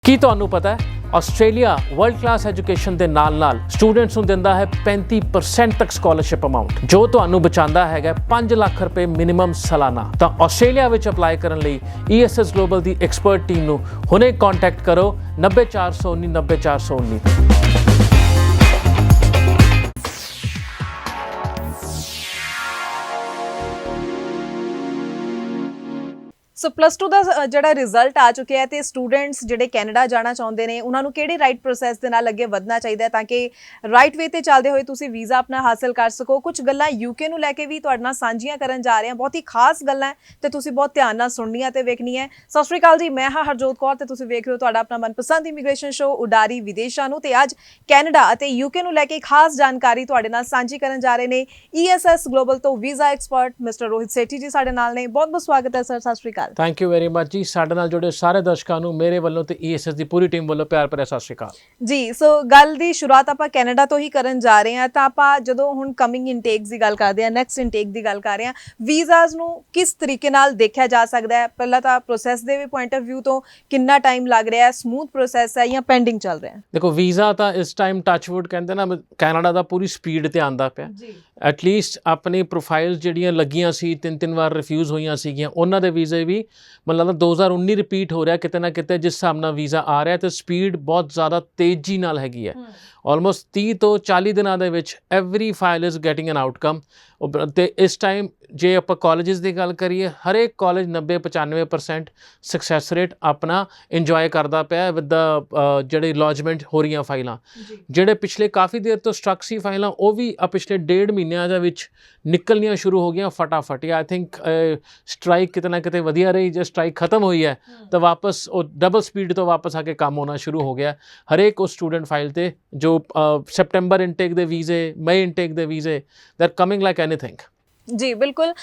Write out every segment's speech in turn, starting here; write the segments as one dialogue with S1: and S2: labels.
S1: ਕੀ ਤੁਹਾਨੂੰ ਪਤਾ ਹੈ ਆਸਟ੍ਰੇਲੀਆ ਵਰਲਡ ਕਲਾਸ ਐਜੂਕੇਸ਼ਨ ਦੇ ਨਾਲ ਸਟੂਡੈਂਟਸ ਨੂੰ ਦਿੰਦਾ ਹੈ 35% ਤੱਕ ਸਕਾਲਰਸ਼ਿਪ ਅਮਾਉਂਟ ਜੋ ਤੁਹਾਨੂੰ ਬਚਾਉਂਦਾ ਹੈਗਾ 5 ਲੱਖ ਰੁਪਏ ਮਿਨੀਮਮ ਸਾਲਾਨਾ। ਤਾਂ ਆਸਟ੍ਰੇਲੀਆ ਵਿੱਚ ਅਪਲਾਈ ਕਰਨ ਲਈ ESS ਗਲੋਬਲ ਦੀ ਐਕਸਪਰਟ ਟੀਮ ਨੂੰ ਹੁਣੇ ਕੰਟੈਕਟ ਕਰੋ 90419 90419।
S2: ਸੋ +2 ਦਾ ਜਿਹੜਾ ਰਿਜ਼ਲਟ ਆ ਚੁੱਕਿਆ ਹੈ ਤੇ ਸਟੂਡੈਂਟਸ ਜਿਹੜੇ ਕੈਨੇਡਾ ਜਾਣਾ ਚਾਹੁੰਦੇ ਨੇ ਉਹਨਾਂ ਨੂੰ ਕਿਹੜੇ ਰਾਈਟ ਪ੍ਰੋਸੈਸ ਦੇ ਨਾਲ ਅੱਗੇ ਵਧਣਾ ਚਾਹੀਦਾ ਹੈ ਤਾਂ ਕਿ ਰਾਈਟ ਵੇ ਤੇ ਚੱਲਦੇ ਹੋਏ ਤੁਸੀਂ ਵੀਜ਼ਾ ਆਪਣਾ ਹਾਸਲ ਕਰ ਸਕੋ। ਕੁਝ ਗੱਲਾਂ UK ਨੂੰ ਲੈ ਕੇ ਵੀ ਤੁਹਾਡੇ ਨਾਲ ਸਾਂਝੀਆਂ ਕਰਨ ਜਾ ਰਹੇ ਹਾਂ, ਬਹੁਤ ਹੀ ਖਾਸ ਗੱਲਾਂ ਹੈ ਤੇ ਤੁਸੀਂ ਬਹੁਤ ਧਿਆਨ ਨਾਲ ਸੁਣਨੀਆਂ ਤੇ ਵੇਖਣੀਆਂ। ਸਤਿ ਸ਼੍ਰੀ ਅਕਾਲ ਜੀ, ਮੈਂ ਹਾਂ ਹਰਜੋਤ ਕੌਰ ਤੇ ਤੁਸੀਂ ਵੇਖ ਰਹੇ ਹੋ ਤੁਹਾਡਾ ਆਪਣਾ ਮਨਪਸੰਦ ਇਮੀਗ੍ਰੇਸ਼ਨ ਸ਼ੋਅ ਉਡਾਰੀ ਵਿਦੇਸ਼ਾਂ ਨੂੰ। ਤੇ ਅੱਜ ਕੈਨੇਡਾ ਅਤੇ UK ਨੂੰ ਲੈ ਕੇ ਖਾਸ ਜਾਣਕਾਰੀ ਤੁਹਾਡੇ ਨਾਲ ਸਾਂਝੀ ਕਰਨ ਜਾ ਰਹੇ ਨੇ ESS ਗਲੋਬਲ ਤੋਂ visa expert mister Rohit Sethi ਜੀ ਸਾਡੇ ਨਾਲ ਨੇ। ਬਹੁਤ ਬਹੁਤ ਸਵਾਗਤ ਹੈ ਸਰ, ਸਤਿ ਸ਼੍ਰੀ ਅਕਾਲ।
S1: ਥੈਂਕ ਯੂ ਵੈਰੀ ਮਚ ਜੀ। ਸਾਡੇ ਨਾਲ ਜੁੜੇ ਸਾਰੇ ਦਰਸ਼ਕਾਂ ਨੂੰ ਮੇਰੇ ਵੱਲੋਂ ਤੇ ESS ਦੀ ਪੂਰੀ ਟੀਮ ਵੱਲੋਂ ਪਿਆਰ ਭਰਿਆ ਸਤਿ ਸ਼੍ਰੀ ਅਕਾਲ
S2: ਜੀ। ਸੋ ਗੱਲ ਦੀ ਸ਼ੁਰੂਆਤ ਆਪਾਂ ਕੈਨੇਡਾ ਤੋਂ ਹੀ ਕਰਨ ਜਾ ਰਹੇ ਹਾਂ। ਤਾਂ ਆਪਾਂ ਜਦੋਂ ਹੁਣ ਕਮਿੰਗ ਇਨਟੇਕਸ ਦੀ ਗੱਲ ਕਰਦੇ ਹਾਂ, ਨੈਕਸਟ ਇਨਟੇਕ ਦੀ ਗੱਲ ਕਰ ਰਹੇ ਹਾਂ, ਵੀਜ਼ਾਸ ਨੂੰ ਕਿਸ ਤਰੀਕੇ ਨਾਲ ਦੇਖਿਆ ਜਾ ਸਕਦਾ ਹੈ? ਪਹਿਲਾਂ ਤਾਂ ਪ੍ਰੋਸੈਸ ਦੇ ਵੀ ਪੁਆਇੰਟ ਆਫ ਵਿਊ ਤੋਂ ਕਿੰਨਾ ਟਾਈਮ ਲੱਗ ਰਿਹਾ ਹੈ, ਸਮੂਥ ਪ੍ਰੋਸੈਸ ਹੈ ਜਾਂ ਪੈਂਡਿੰਗ ਚੱਲ ਰਿਹਾ ਹੈ?
S1: ਦੇਖੋ ਵੀਜ਼ਾ ਤਾਂ ਇਸ ਟਾਈਮ ਟੱਚਵੁੱਡ ਕਹਿੰਦੇ ਨਾ ਕੈਨੇਡਾ ਦਾ ਪੂਰੀ ਸਪੀਡ ਤੇ ਆਂਦਾ ਪਿਆ। ਐਟਲੀਸਟ ਆਪਣੀ ਪ੍ਰੋਫਾਈਲ ਜਿਹੜੀਆਂ ਲੱਗੀਆਂ ਸੀ 3 ਵਾਰ ਰਿਫਿਊਜ਼ ਹੋਈਆਂ ਸੀਗੀਆਂ ਉਹਨਾਂ ਦੇ ਵੀਜ਼ੇ ਵੀ ਮਤਲਬ 2019 ਰਿਪੀਟ ਹੋ ਰਿਹਾ ਕਿਤੇ ਨਾ ਕਿਤੇ। ਜਿਸ ਹਿਸਾਬ ਨਾਲ ਵੀਜ਼ਾ ਆ ਰਿਹਾ ਤੇ ਸਪੀਡ ਬਹੁਤ ਜ਼ਿਆਦਾ ਤੇਜ਼ੀ ਨਾਲ ਹੈਗੀ ਹੈ। ਆਲਮੋਸਟ 30 ਤੋਂ 40 ਦਿਨਾਂ ਦੇ ਵਿੱਚ every file is getting N outcome. ਤੇ ਇਸ ਟਾਈਮ ਜੇ ਆਪਾਂ ਕਾਲਜਿਸ ਦੀ ਗੱਲ ਕਰੀਏ ਹਰੇਕ ਕਾਲਜ 90-95% ਸਕਸੈਸ ਰੇਟ ਆਪਣਾ ਇੰਜੋਏ ਕਰਦਾ ਪਿਆ ਵਿਦ ਦਾ ਜਿਹੜੇ ਲੌਜਮੈਂਟ ਹੋ ਰਹੀਆਂ ਫਾਈਲਾਂ। ਜਿਹੜੇ ਪਿਛਲੇ ਕਾਫੀ ਦੇਰ ਤੋਂ ਸਟਰਕ ਸੀ ਫਾਈਲਾਂ ਉਹ ਵੀ ਪਿਛਲੇ 1.5 ਮਹੀਨਿਆਂ ਦੇ ਵਿੱਚ ਨਿਕਲਣੀਆਂ ਸ਼ੁਰੂ ਹੋ ਗਈਆਂ ਫਟਾਫਟ। ਆਈ ਥਿੰਕ ਸਟ੍ਰਾਈਕ ਕਿਤੇ ਨਾ ਕਿਤੇ ਵਧੀਆ ਰਹੀ। ਜੇ ਸਟ੍ਰਾਈਕ ਖਤਮ ਹੋਈ ਹੈ ਤਾਂ ਵਾਪਸ ਉਹ ਡਬਲ ਸਪੀਡ ਤੋਂ ਵਾਪਸ ਆ ਕੇ ਕੰਮ ਹੋਣਾ ਸ਼ੁਰੂ ਹੋ ਗਿਆ ਹਰੇਕ ਉਸ ਸਟੂਡੈਂਟ ਫਾਈਲ ਤੇ ਜੋ ਸੈਪਟੈਂਬਰ ਇਨਟੇਕ ਦੇ ਵੀਜ਼ੇ, ਮਈ ਇਨਟੇਕ ਦੇ ਵੀਜ਼ੇ, they are coming like anything.
S2: ਜੀ ਬਿਲਕੁਲ।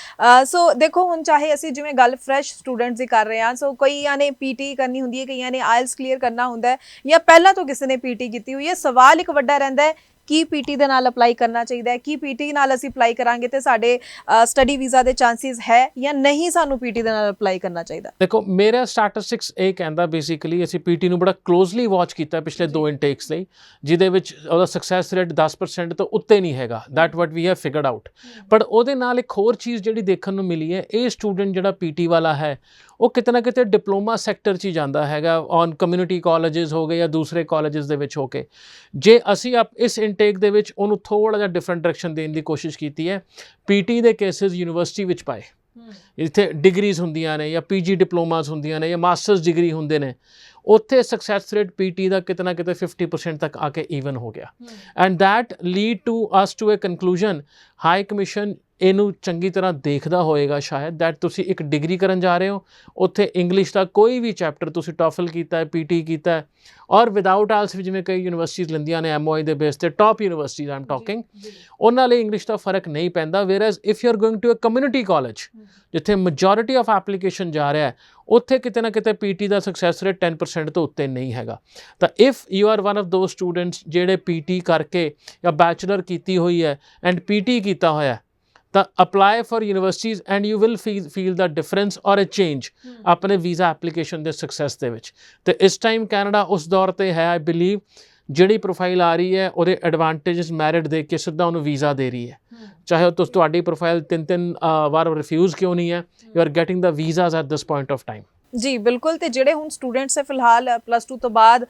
S2: ਸੋ ਦੇਖੋ ਹੁਣ ਚਾਹੇ ਅਸੀਂ ਜਿਵੇਂ ਗੱਲ ਫਰੈਸ਼ ਸਟੂਡੈਂਟਸ ਦੀ ਕਰ ਰਹੇ ਹਾਂ, ਸੋ ਕਈਆਂ ਨੇ PT ਕਰਨੀ ਹੁੰਦੀ ਹੈ, ਕਈਆਂ ਨੇ IELTS ਕਲੀਅਰ ਕਰਨਾ ਹੁੰਦਾ ਹੈ ਜਾਂ ਪਹਿਲਾਂ ਤੋਂ ਕਿਸੇ ਨੇ PT ਕੀਤੀ ਹੋਈ ਹੈ। ਸਵਾਲ ਇੱਕ ਵੱਡਾ ਰਹਿੰਦਾ ਹੈ ਕੀ PT ਦੇ ਨਾਲ ਅਪਲਾਈ ਕਰਨਾ ਚਾਹੀਦਾ ਹੈ? ਕੀ PT ਨਾਲ ਅਸੀਂ ਅਪਲਾਈ ਕਰਾਂਗੇ ਤੇ ਸਾਡੇ ਸਟੱਡੀ ਵੀਜ਼ਾ ਦੇ ਚਾਂਸਿਸ ਹੈ ਜਾਂ ਨਹੀਂ ਸਾਨੂੰ PT ਦੇ ਨਾਲ ਅਪਲਾਈ ਕਰਨਾ ਚਾਹੀਦਾ? ਦੇਖੋ
S1: ਮੇਰਾ ਸਟੈਟਿਸਟਿਕਸ ਇਹ ਕਹਿੰਦਾ ਬੇਸਿਕਲੀ ਅਸੀਂ PT ਨੂੰ ਬੜਾ ਕਲੋਜ਼ਲੀ ਵਾਚ ਕੀਤਾ ਪਿਛਲੇ 2 ਇਨਟੇਕਸ ਲਈ ਜਿਹਦੇ ਵਿੱਚ ਉਹਦਾ ਸਕਸੈਸ ਰੇਟ 10% ਤੋਂ ਉੱਤੇ ਨਹੀਂ ਹੈਗਾ। That what we have figured out. ਪਰ ਉਹਦੇ ਨਾਲ ਇੱਕ ਹੋਰ ਚੀਜ਼ ਜਿਹੜੀ ਦੇਖਣ ਨੂੰ ਮਿਲੀ ਹੈ, ਇਹ ਸਟੂਡੈਂਟ ਜਿਹੜਾ PT ਵਾਲਾ ਹੈ ਉਹ ਕਿਤੇ ਨਾ ਕਿਤੇ ਡਿਪਲੋਮਾ ਸੈਕਟਰ 'ਚ ਹੀ ਜਾਂਦਾ ਹੈਗਾ ਔਨ ਕਮਿਊਨਿਟੀ ਕਾਲਜਿਸ ਹੋ ਗਏ ਜਾਂ ਦੂਸਰੇ ਕਾਲਜਿਸ ਦੇ ਵਿੱਚ ਹੋ ਕੇ। ਜੇ ਅਸੀਂ ਇਸ ਇਨਟੇਕ ਦੇ ਵਿੱਚ ਉਹਨੂੰ ਥੋੜ੍ਹਾ ਜਿਹਾ ਡਿਫਰੈਂਟ ਡਾਇਰੈਕਸ਼ਨ ਦੇਣ ਦੀ ਕੋਸ਼ਿਸ਼ ਕੀਤੀ ਹੈ, PT ਦੇ ਕੇਸਿਸ ਯੂਨੀਵਰਸਿਟੀ ਵਿੱਚ ਪਾਏ। ਇੱਥੇ ਡਿਗਰੀਜ਼ ਹੁੰਦੀਆਂ ਨੇ ਜਾਂ PG ਡਿਪਲੋਮਾਸ ਹੁੰਦੀਆਂ ਨੇ ਜਾਂ ਮਾਸਟਰਸ ਡਿਗਰੀ ਹੁੰਦੇ ਨੇ, ਉੱਥੇ ਸਕਸੈਸ ਰੇਟ PT ਦਾ ਕਿਤੇ ਨਾ ਕਿਤੇ 50% ਤੱਕ ਆ ਕੇ ਈਵਨ ਹੋ ਗਿਆ। And that lead to us to a conclusion. High commission ਇਹਨੂੰ ਚੰਗੀ ਤਰ੍ਹਾਂ ਦੇਖਦਾ ਹੋਏਗਾ ਸ਼ਾਇਦ ਦੈਟ ਤੁਸੀਂ ਇੱਕ ਡਿਗਰੀ ਕਰਨ ਜਾ ਰਹੇ ਹੋ, ਉੱਥੇ ਇੰਗਲਿਸ਼ ਦਾ ਕੋਈ ਵੀ ਚੈਪਟਰ ਤੁਸੀਂ ਟੋਫਲ ਕੀਤਾ ਹੈ, PT ਕੀਤਾ ਹੈ ਔਰ ਵਿਦਆਊਟ ਆਇਲਸ ਵੀ ਜਿਵੇਂ ਕਈ ਯੂਨੀਵਰਸਿਟੀਜ਼ ਲੈਂਦੀਆਂ ਨੇ MOI ਦੇ ਬੇਸ ਤੇ, top universities I am talking, ਉਹਨਾਂ ਲਈ ਇੰਗਲਿਸ਼ ਦਾ ਫਰਕ ਨਹੀਂ ਪੈਂਦਾ। Whereas if you are going to a community college ਜਿੱਥੇ ਮੈਜੋਰਿਟੀ ਆਫ ਐਪਲੀਕੇਸ਼ਨ ਜਾ ਰਿਹਾ ਹੈ, ਉੱਥੇ ਕਿਤੇ ਨਾ ਕਿਤੇ PT ਦਾ ਸਕਸੈਸ ਰੇਟ 10% ਤੋਂ ਉੱਤੇ ਨਹੀਂ ਹੈਗਾ। ਤਾਂ if you R one of those students ਜਿਹੜੇ PT ਕਰਕੇ ਜਾਂ ਬੈਚਲਰ ਕੀਤੀ ਹੋਈ ਹੈ ਐਂਡ PT ਕੀਤਾ ਹੋਇਆ ਤਾਂ apply for universities and you will feel the difference ਔਰ ਅ ਚੇਂਜ ਆਪਣੇ ਵੀਜ਼ਾ ਐਪਲੀਕੇਸ਼ਨ ਦੇ ਸਕਸੈਸ ਦੇ ਵਿੱਚ। ਤੇ ਇਸ ਟਾਈਮ ਕੈਨੇਡਾ ਉਸ ਦੌਰ ਤੇ ਹੈ ਆਈ ਬਿਲੀਵ ਜਿਹੜੀ ਪ੍ਰੋਫਾਈਲ ਆ ਰਹੀ ਹੈ ਉਹਦੇ ਐਡਵਾਂਟੇਜਸ ਮੈਰਿਟ ਦੇਖ ਕੇ ਸਿੱਧਾ ਉਹਨੂੰ ਵੀਜ਼ਾ ਦੇ ਰਹੀ ਹੈ। ਚਾਹੇ ਉਹ ਤੁਹਾਡੀ ਪ੍ਰੋਫਾਈਲ 3 ਵਾਰ ਰਿਫਿਊਜ਼ ਕਿਉਂ ਨਹੀਂ ਹੈ, you are getting the visas at this point of time.
S2: ਜੀ ਬਿਲਕੁਲ। ਤੇ ਜਿਹੜੇ ਹੁਣ ਸਟੂਡੈਂਟਸ ਹੈ ਫਿਲਹਾਲ +2 ਤੋਂ ਬਾਅਦ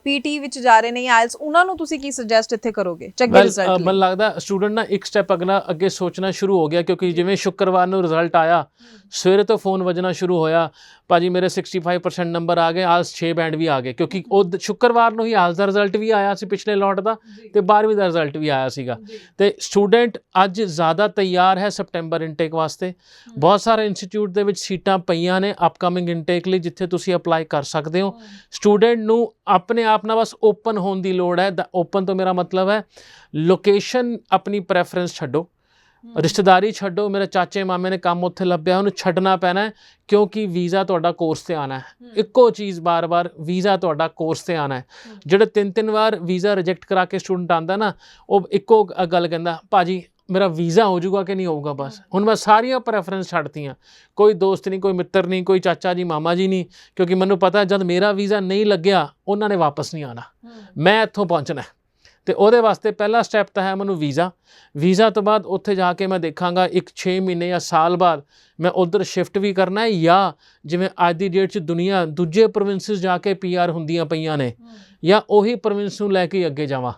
S2: PT ਵਿੱਚ ਜਾ ਰਹੇ ਨੇ IELTS, ਉਹਨਾਂ ਨੂੰ ਤੁਸੀਂ ਕੀ ਸੁਜੈਸਟ ਇੱਥੇ ਕਰੋਗੇ ਚੰਗੇ ਰਿਜ਼ਲਟ ਲਈ? ਮੈਨੂੰ
S1: ਲੱਗਦਾ ਸਟੂਡੈਂਟ ਨਾ ਇੱਕ ਸਟੈਪ ਅੱਗੇ ਸੋਚਣਾ ਸ਼ੁਰੂ ਹੋ ਗਿਆ ਕਿਉਂਕਿ ਜਿਵੇਂ ਸ਼ੁੱਕਰਵਾਰ ਨੂੰ ਰਿਜ਼ਲਟ ਆਇਆ ਸਵੇਰੇ ਤੋਂ ਫੋਨ ਵੱਜਣਾ ਸ਼ੁਰੂ ਹੋਇਆ, ਭਾਜੀ ਮੇਰੇ 65% ਨੰਬਰ ਆ ਗਏ, IELTS 6 ਬੈਂਡ ਵੀ ਆ ਗਏ ਕਿਉਂਕਿ ਉਹ ਸ਼ੁੱਕਰਵਾਰ ਨੂੰ ਹੀ IELTS ਦਾ ਰਿਜ਼ਲਟ ਵੀ ਆਇਆ ਸੀ ਪਿਛਲੇ ਲੋਟ ਦਾ ਤੇ 12ਵੀਂ ਦਾ ਰਿਜ਼ਲਟ ਵੀ ਆਇਆ ਸੀਗਾ। ਤੇ ਸਟੂਡੈਂਟ ਅੱਜ ਜ਼ਿਆਦਾ ਤਿਆਰ ਹੈ ਸੈਪਟੈਂਬਰ ਇਨਟੇਕ ਵਾਸਤੇ। ਬਹੁਤ ਸਾਰੇ ਇੰਸਟੀਚਿਊਟ ਦੇ ਵਿੱਚ ਸੀਟਾਂ ਪਈਆਂ ਨੇ ਅਪਕਮਿੰਗ ਇਨਟੇਕ ਲਈ ਜਿੱਥੇ ਤੁਸੀਂ ਅਪਲਾਈ ਕਰ ਸਕਦੇ ਹੋ। ਸਟੂਡੈਂਟ ਨੂੰ ਆਪਣੇ ਆਪ ਨਾਲ ਬਸ ਓਪਨ ਹੋਣ ਦੀ ਲੋੜ ਹੈ। ਓਪਨ ਤੋਂ ਮੇਰਾ ਮਤਲਬ ਹੈ ਲੋਕੇਸ਼ਨ ਆਪਣੀ ਪ੍ਰੈਫਰੈਂਸ ਛੱਡੋ, ਰਿਸ਼ਤੇਦਾਰੀ ਛੱਡੋ। ਮੇਰੇ ਚਾਚੇ ਮਾਮੇ ਨੇ ਕੰਮ ਉੱਥੇ ਲੱਭਿਆ, ਉਹਨੂੰ ਛੱਡਣਾ ਪੈਣਾ ਕਿਉਂਕਿ ਵੀਜ਼ਾ ਤੁਹਾਡਾ ਕੋਰਸ ਤੇ ਆਉਣਾ ਹੈ। ਇੱਕੋ ਚੀਜ਼ ਬਾਰ-ਬਾਰ, ਵੀਜ਼ਾ ਤੁਹਾਡਾ ਕੋਰਸ ਤੇ ਆਉਣਾ ਹੈ। ਜਿਹੜੇ 3 ਵਾਰ ਵੀਜ਼ਾ ਰਿਜੈਕਟ ਕਰਾ ਕੇ ਸਟੂਡੈਂਟ ਆਉਂਦਾ ਨਾ ਉਹ ਇੱਕੋ ਗੱਲ ਕਹਿੰਦਾ, ਭਾਜੀ ਮੇਰਾ ਵੀਜ਼ਾ ਹੋ ਜਾਊਗਾ ਕਿ ਨਹੀਂ ਹੋਊਗਾ। ਬਸ ਹੁਣ ਮੈਂ ਸਾਰੀਆਂ ਪ੍ਰੈਫਰੈਂਸ ਛੱਡਤੀਆਂ, ਕੋਈ ਦੋਸਤ ਨਹੀਂ, ਕੋਈ ਮਿੱਤਰ ਨਹੀਂ, ਕੋਈ ਚਾਚਾ ਜੀ ਮਾਮਾ ਜੀ ਨਹੀਂ, ਕਿਉਂਕਿ ਮੈਨੂੰ ਪਤਾ ਜਦ ਮੇਰਾ ਵੀਜ਼ਾ ਨਹੀਂ ਲੱਗਿਆ ਉਹਨਾਂ ਨੇ ਵਾਪਸ ਨਹੀਂ ਆਉਣਾ, ਮੈਂ ਇੱਥੋਂ ਪਹੁੰਚਣਾ। ਤੇ ਉਹਦੇ ਵਾਸਤੇ ਪਹਿਲਾ ਸਟੈਪ ਤਾਂ ਹੈ ਮੈਨੂੰ ਵੀਜ਼ਾ ਤੋਂ ਬਾਅਦ ਉੱਥੇ ਜਾ ਕੇ ਮੈਂ ਦੇਖਾਂਗਾ 6 ਮਹੀਨੇ ਜਾਂ ਸਾਲ ਬਾਅਦ ਮੈਂ ਉੱਧਰ ਸ਼ਿਫਟ ਵੀ ਕਰਨਾ ਹੈ, ਜਾਂ ਜਿਵੇਂ ਅੱਜ ਦੀ ਡੇਟ 'ਚ ਦੁਨੀਆ ਦੂਜੇ ਪ੍ਰੋਵਿੰਸਿਸ ਜਾ ਕੇ PR ਹੁੰਦੀਆਂ ਪਈਆਂ ਨੇ, ਜਾਂ ਉਹੀ ਪ੍ਰੋਵਿੰਸ ਨੂੰ ਲੈ ਕੇ ਅੱਗੇ ਜਾਵਾਂ।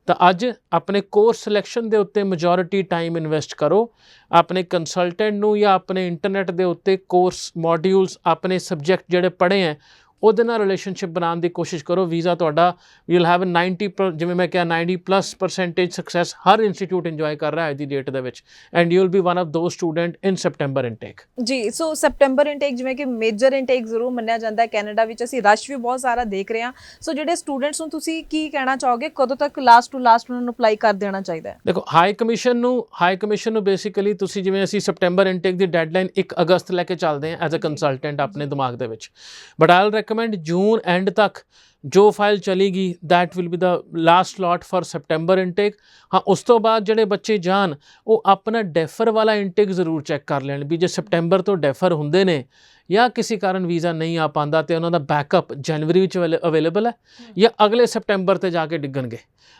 S1: ਤਾਂ ਅੱਜ ਆਪਣੇ ਕੋਰਸ ਸਿਲੈਕਸ਼ਨ ਦੇ ਉੱਤੇ ਮੈਜੋਰਿਟੀ ਟਾਈਮ ਇਨਵੈਸਟ ਕਰੋ, ਆਪਣੇ ਕੰਸਲਟੈਂਟ ਨੂੰ ਜਾਂ ਆਪਣੇ ਇੰਟਰਨੈਟ ਦੇ ਉੱਤੇ ਕੋਰਸ ਮੋਡਿਊਲਸ ਆਪਣੇ ਸਬਜੈਕਟ ਜਿਹੜੇ ਪੜ੍ਹੇ ਹੈ ਉਹਦੇ ਨਾਲ ਰਿਲੇਸ਼ਨਸ਼ਿਪ ਬਣਾਉਣ ਦੀ ਕੋਸ਼ਿਸ਼ ਕਰੋ। ਵੀਜ਼ਾ ਤੁਹਾਡਾ ਯੂ ਵਿਲ ਹੈਵ 90 ਜਿਵੇਂ ਮੈਂ ਕਿਹਾ 90+% ਸਕਸੈਸ ਹਰ ਇੰਸਟੀਟਿਊਟ ਇੰਜੋਏ ਕਰ ਰਿਹਾ ਅੱਜ ਦੀ ਡੇਟ ਦੇ ਵਿੱਚ, and you will be one of those student in September intake.
S2: ਜੀ, ਸੋ ਸੈਪਟੈਂਬਰ ਇਨਟੇਕ ਜਿਵੇਂ ਕਿ ਮੇਜਰ ਇਨਟੇਕ ਜ਼ਰੂਰ ਮੰਨਿਆ ਜਾਂਦਾ ਹੈ ਕੈਨੇਡਾ ਵਿੱਚ, ਅਸੀਂ ਰਸ਼ ਵੀ ਬਹੁਤ ਸਾਰਾ ਦੇਖ ਰਹੇ ਹਾਂ। ਸੋ ਜਿਹੜੇ ਸਟੂਡੈਂਟਸ ਨੂੰ ਤੁਸੀਂ ਕੀ ਕਹਿਣਾ ਚਾਹੋਗੇ, ਕਦੋਂ ਤੱਕ ਲਾਸਟ ਟੂ ਲਾਸਟ ਉਹਨਾਂ ਨੂੰ ਅਪਲਾਈ ਕਰ ਦੇਣਾ ਚਾਹੀਦਾ ਹੈ?
S1: ਦੇਖੋ ਹਾਈ ਕਮਿਸ਼ਨ ਨੂੰ ਬੇਸਿਕਲੀ ਤੁਸੀਂ ਜਿਵੇਂ ਅਸੀਂ ਸੈਪਟੈਂਬਰ ਇਨਟੇਕ ਦੀ ਡੈਡਲਾਈਨ 1 ਅਗਸਤ ਲੈ ਕੇ ਚੱਲਦੇ ਹਾਂ ਐਜ਼ ਅ ਕੰਸਲਟੈਂਟ ਆਪਣੇ ਦਿਮਾਗ ਦੇ ਵਿੱਚ, but I will recommend June end ਤੱਕ ਜੋ ਫਾਈਲ ਚਲੇਗੀ that will be the last slot for September intake. ਹਾਂ, ਉਸ ਤੋਂ ਬਾਅਦ ਜਿਹੜੇ ਬੱਚੇ ਜਾਣ ਉਹ ਆਪਣਾ ਡੈਫਰ ਵਾਲਾ ਇਨਟੇਕ ਜ਼ਰੂਰ ਚੈੱਕ ਕਰ ਲੈਣ ਵੀ ਜੇ ਸੈਪਟੈਂਬਰ ਤੋਂ ਡੈਫਰ ਹੁੰਦੇ ਨੇ ਜਾਂ ਕਿਸੇ ਕਾਰਨ ਵੀਜ਼ਾ ਨਹੀਂ ਆ ਪਾਉਂਦਾ ਤੇ ਉਹਨਾਂ ਦਾ ਬੈਕਅਪ ਜਨਵਰੀ ਵਿੱਚ ਅਵੇਲੇਬਲ ਹੈ ਜਾਂ ਅਗਲੇ ਸੈਪਟੈਂਬਰ ਤੇ ਜਾ ਕੇ ਡਿੱਗਣਗੇ।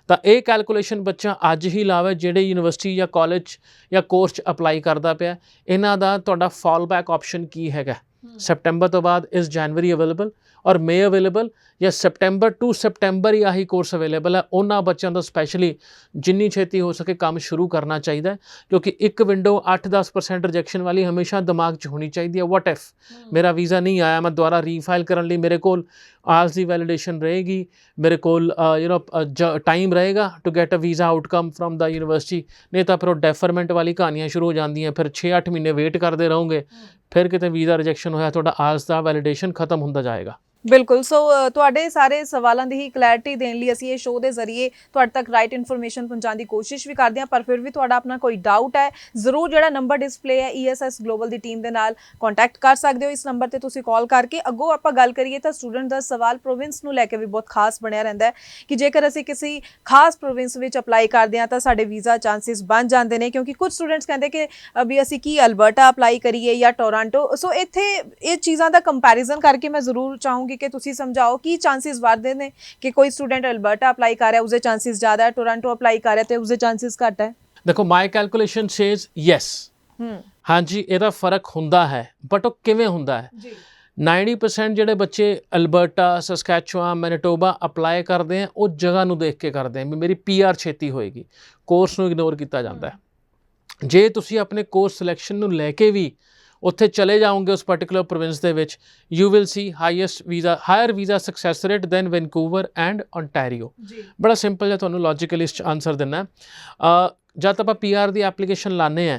S1: ਤਾਂ ਇਹ ਕੈਲਕੂਲੇਸ਼ਨ ਬੱਚਾ ਅੱਜ ਹੀ ਲਾਵੇ ਜਿਹੜੇ ਯੂਨੀਵਰਸਿਟੀ ਜਾਂ ਕਾਲਜ ਜਾਂ ਕੋਰਸ 'ਚ ਅਪਲਾਈ ਕਰਦਾ ਪਿਆ, ਇਹਨਾਂ ਦਾ ਤੁਹਾਡਾ ਫਾਲ ਬੈਕ ਆਪਸ਼ਨ ਕੀ ਹੈਗਾ। ਸੈਪਟੈਂਬਰ ਤੋਂ ਬਾਅਦ ਇਸ ਜਨਵਰੀ ਅਵੇਲੇਬਲ ਔਰ ਮਈ ਅਵੇਲੇਬਲ, ਜਾਂ ਸੈਪਟੈਂਬਰ ਟੂ ਸੈਪਟੈਂਬਰ ਹੀ ਆਹੀ ਕੋਰਸ ਅਵੇਲੇਬਲ ਹੈ। ਉਹਨਾਂ ਬੱਚਿਆਂ ਦਾ ਸਪੈਸ਼ਲੀ ਜਿੰਨੀ ਛੇਤੀ ਹੋ ਸਕੇ ਕੰਮ ਸ਼ੁਰੂ ਕਰਨਾ ਚਾਹੀਦਾ, ਕਿਉਂਕਿ ਇੱਕ ਵਿੰਡੋ 8-10% ਰਿਜੈਕਸ਼ਨ ਵਾਲੀ ਹਮੇਸ਼ਾ ਦਿਮਾਗ 'ਚ ਹੋਣੀ ਚਾਹੀਦੀ ਹੈ। ਵਾਟ ਇਫ ਮੇਰਾ ਵੀਜ਼ਾ ਨਹੀਂ ਆਇਆ, ਮੈਂ ਦੁਬਾਰਾ ਰੀਫਾਈਲ ਕਰਨ ਲਈ ਮੇਰੇ ਕੋਲ ਆਰਸ ਦੀ ਵੈਲੀਡੇਸ਼ਨ ਰਹੇਗੀ, ਮੇਰੇ ਕੋਲ ਟਾਈਮ ਰਹੇਗਾ to get a visa outcome from the university. ਨਹੀਂ ਤਾਂ ਫਿਰ ਉਹ ਡੈਫਰਮੈਂਟ ਵਾਲੀ ਕਹਾਣੀਆਂ ਸ਼ੁਰੂ ਹੋ ਜਾਂਦੀਆਂ, ਫਿਰ 6-8 ਮਹੀਨੇ ਵੇਟ ਕਰਦੇ ਰਹੋਗੇ, ਫਿਰ ਕਿਤੇ ਵੀਜ਼ਾ ਰਿਜੈਕਸ਼ਨ ਹੋਇਆ ਤੁਹਾਡਾ ਆਰਸ ਦਾ ਵੈਲੀਡੇਸ਼ਨ ਖਤਮ ਹੁੰਦਾ ਜਾਏਗਾ।
S2: ਬਿਲਕੁਲ। ਸੋ ਤੁਹਾਡੇ ਸਾਰੇ ਸਵਾਲਾਂ ਦੀ ਹੀ ਕਲੈਰਿਟੀ ਦੇਣ ਲਈ ਅਸੀਂ ਇਹ ਸ਼ੋਅ ਦੇ ਜ਼ਰੀਏ ਤੁਹਾਡੇ ਤੱਕ ਰਾਈਟ ਇਨਫੋਰਮੇਸ਼ਨ ਪਹੁੰਚਾਉਣ ਦੀ ਕੋਸ਼ਿਸ਼ ਵੀ ਕਰਦੇ ਹਾਂ, ਪਰ ਫਿਰ ਵੀ ਤੁਹਾਡਾ ਆਪਣਾ ਕੋਈ ਡਾਊਟ ਹੈ ਜ਼ਰੂਰ ਜਿਹੜਾ ਨੰਬਰ ਡਿਸਪਲੇ ਹੈ ESS ਗਲੋਬਲ ਦੀ ਟੀਮ ਦੇ ਨਾਲ ਕੰਟੈਕਟ ਕਰ ਸਕਦੇ ਹੋ। ਇਸ ਨੰਬਰ ਤੇ ਤੁਸੀਂ ਕਾਲ ਕਰਕੇ ਅੱਗੋਂ ਆਪਾਂ ਗੱਲ ਕਰੀਏ ਤਾਂ ਸਟੂਡੈਂਟ ਦਾ ਸਵਾਲ ਪ੍ਰੋਵਿੰਸ ਨੂੰ ਲੈ ਕੇ ਵੀ ਬਹੁਤ ਖਾਸ ਬਣਿਆ ਰਹਿੰਦਾ ਹੈ ਕਿ ਜੇਕਰ ਅਸੀਂ ਕਿਸੇ ਖਾਸ ਪ੍ਰੋਵਿੰਸ ਵਿੱਚ ਅਪਲਾਈ ਕਰਦੇ ਹਾਂ ਤਾਂ ਸਾਡੇ ਵੀਜ਼ਾ ਚਾਂਸਿਸ ਬਣ ਜਾਂਦੇ ਨੇ, ਕਿਉਂਕਿ ਕੁਝ ਸਟੂਡੈਂਟਸ ਕਹਿੰਦੇ ਕਿ ਵੀ ਅਸੀਂ ਕੀ ਅਲਬਰਟਾ ਅਪਲਾਈ ਕਰੀਏ ਜਾਂ ਟੋਰਾਂਟੋ। ਸੋ ਇੱਥੇ ਇਹ ਚੀਜ਼ਾਂ ਦਾ ਕੰਪੈਰੀਜ਼ਨ ਕਰਕੇ ਮੈਂ ਜ਼ਰੂਰ ਚਾਹੂੰਗੀ ਕਿ ਤੁਸੀਂ ਸਮਝਾਓ ਕੀ ਚਾਂਸਿਸ ਵੱਧਦੇ ਨੇ ਕਿ ਕੋਈ ਸਟੂਡੈਂਟ ਅਲਬਰਟਾ ਅਪਲਾਈ ਕਰ ਰਿਹਾ ਉਸਦੇ ਚਾਂਸਿਸ ਜ਼ਿਆਦਾ ਹੈ, ਟੋਰਾਂਟੋ ਅਪਲਾਈ ਕਰ ਰਿਹਾ ਤੇ ਉਸਦੇ ਚਾਂਸਿਸ ਘੱਟ ਹੈ।
S1: ਦੇਖੋ ਮਾਈ ਕੈਲਕੂਲੇਸ਼ਨ ਸੇਜ਼ ਯੈਸ, ਹਾਂਜੀ ਇਹਦਾ ਫਰਕ ਹੁੰਦਾ ਹੈ, ਬਟ ਉਹ ਕਿਵੇਂ ਹੁੰਦਾ ਹੈ? 90% ਜਿਹੜੇ ਬੱਚੇ ਅਲਬਰਟਾ, ਸਸਕੈਚੁਆਨ, ਮੈਨੀਟੋਬਾ ਅਪਲਾਈ ਕਰਦੇ ਹੈ ਉਹ ਜਗ੍ਹਾ ਨੂੰ ਦੇਖ ਕੇ ਕਰਦੇ ਹੈ ਵੀ ਮੇਰੀ PR ਛੇਤੀ ਹੋਏਗੀ, ਕੋਰਸ ਨੂੰ ਇਗਨੋਰ ਕੀਤਾ ਜਾਂਦਾ ਹੈ। ਜੇ ਤੁਸੀਂ ਆਪਣੇ ਕੋਰਸ ਸਿਲੈਕਸ਼ਨ ਨੂੰ ਲੈ ਕੇ ਵੀ ਉੱਥੇ ਚਲੇ ਜਾਓਗੇ ਉਸ ਪਾਰਟਿਕੂਲਰ ਪ੍ਰੋਵਿੰਸ ਦੇ ਵਿੱਚ, you will see higher visa success rate than Vancouver and Ontario. ਬੜਾ ਸਿੰਪਲ ਜਿਹਾ ਤੁਹਾਨੂੰ ਲੌਜੀਕਲ ਇਸ 'ਚ ਆਨਸਰ ਦਿੰਦਾ। ਜਦ ਆਪਾਂ PR ਦੀ ਐਪਲੀਕੇਸ਼ਨ ਲਾਉਂਦੇ ਹਾਂ,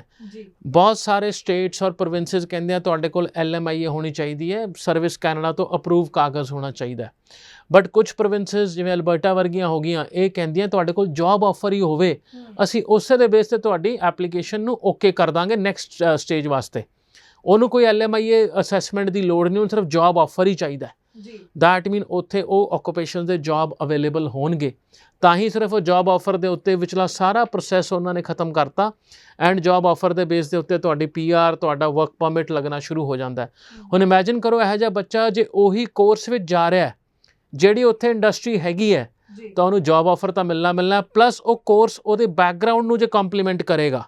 S1: ਬਹੁਤ ਸਾਰੇ ਸਟੇਟਸ ਔਰ ਪ੍ਰੋਵਿੰਸਿਸ ਕਹਿੰਦੇ ਆ ਤੁਹਾਡੇ ਕੋਲ LMIA ਹੋਣੀ ਚਾਹੀਦੀ ਹੈ, ਸਰਵਿਸ ਕੈਨੇਡਾ ਤੋਂ ਅਪਰੂਵ ਕਾਗਜ਼ ਹੋਣਾ ਚਾਹੀਦਾ। ਬਟ ਕੁਝ ਪ੍ਰੋਵਿੰਸਿਸ ਜਿਵੇਂ ਅਲਬਰਟਾ ਵਰਗੀਆਂ ਹੋ ਗਈਆਂ, ਇਹ ਕਹਿੰਦੀਆਂ ਤੁਹਾਡੇ ਕੋਲ ਜੌਬ ਆਫਰ ਹੀ ਹੋਵੇ, ਅਸੀਂ ਉਸੇ ਦੇ ਬੇਸ 'ਤੇ ਤੁਹਾਡੀ ਐਪਲੀਕੇਸ਼ਨ ਨੂੰ ਓਕੇ ਕਰ ਦਾਂਗੇ ਨੈਕਸਟ ਸਟੇਜ ਵਾਸਤੇ। ਉਹਨੂੰ ਕੋਈ LMIA ਅਸੈਸਮੈਂਟ ਦੀ ਲੋੜ ਨਹੀਂ, ਉਹਨੂੰ ਸਿਰਫ ਜੌਬ ਆਫਰ ਹੀ ਚਾਹੀਦਾ। ਦੈਟ ਮੀਨ ਉੱਥੇ ਉਹ ਆਕੂਪੇਸ਼ਨ ਦੇ ਜੌਬ ਅਵੇਲੇਬਲ ਹੋਣਗੇ, ਤਾਂ ਹੀ ਸਿਰਫ ਉਹ ਜੌਬ ਆਫਰ ਦੇ ਉੱਤੇ ਵਿਚਲਾ ਸਾਰਾ ਪ੍ਰੋਸੈਸ ਉਹਨਾਂ ਨੇ ਖਤਮ ਕਰਤਾ ਐਂਡ ਜੌਬ ਆਫਰ ਦੇ ਬੇਸ ਦੇ ਉੱਤੇ ਤੁਹਾਡੀ PR, ਤੁਹਾਡਾ ਵਰਕ ਪਰਮਿਟ ਲੱਗਣਾ ਸ਼ੁਰੂ ਹੋ ਜਾਂਦਾ। ਹੁਣ ਇਮੈਜਿਨ ਕਰੋ ਇਹੋ ਜਿਹਾ ਬੱਚਾ ਜੇ ਉਹੀ ਕੋਰਸ ਵਿੱਚ ਜਾ ਰਿਹਾ ਜਿਹੜੀ ਉੱਥੇ ਇੰਡਸਟਰੀ ਹੈਗੀ ਹੈ, ਤਾਂ ਉਹਨੂੰ ਜੌਬ ਆਫਰ ਤਾਂ ਮਿਲਣਾ ਪਲੱਸ ਉਹ ਕੋਰਸ ਉਹਦੇ ਬੈਕਗਰਾਊਂਡ ਨੂੰ ਜੇ ਕੰਪਲੀਮੈਂਟ ਕਰੇਗਾ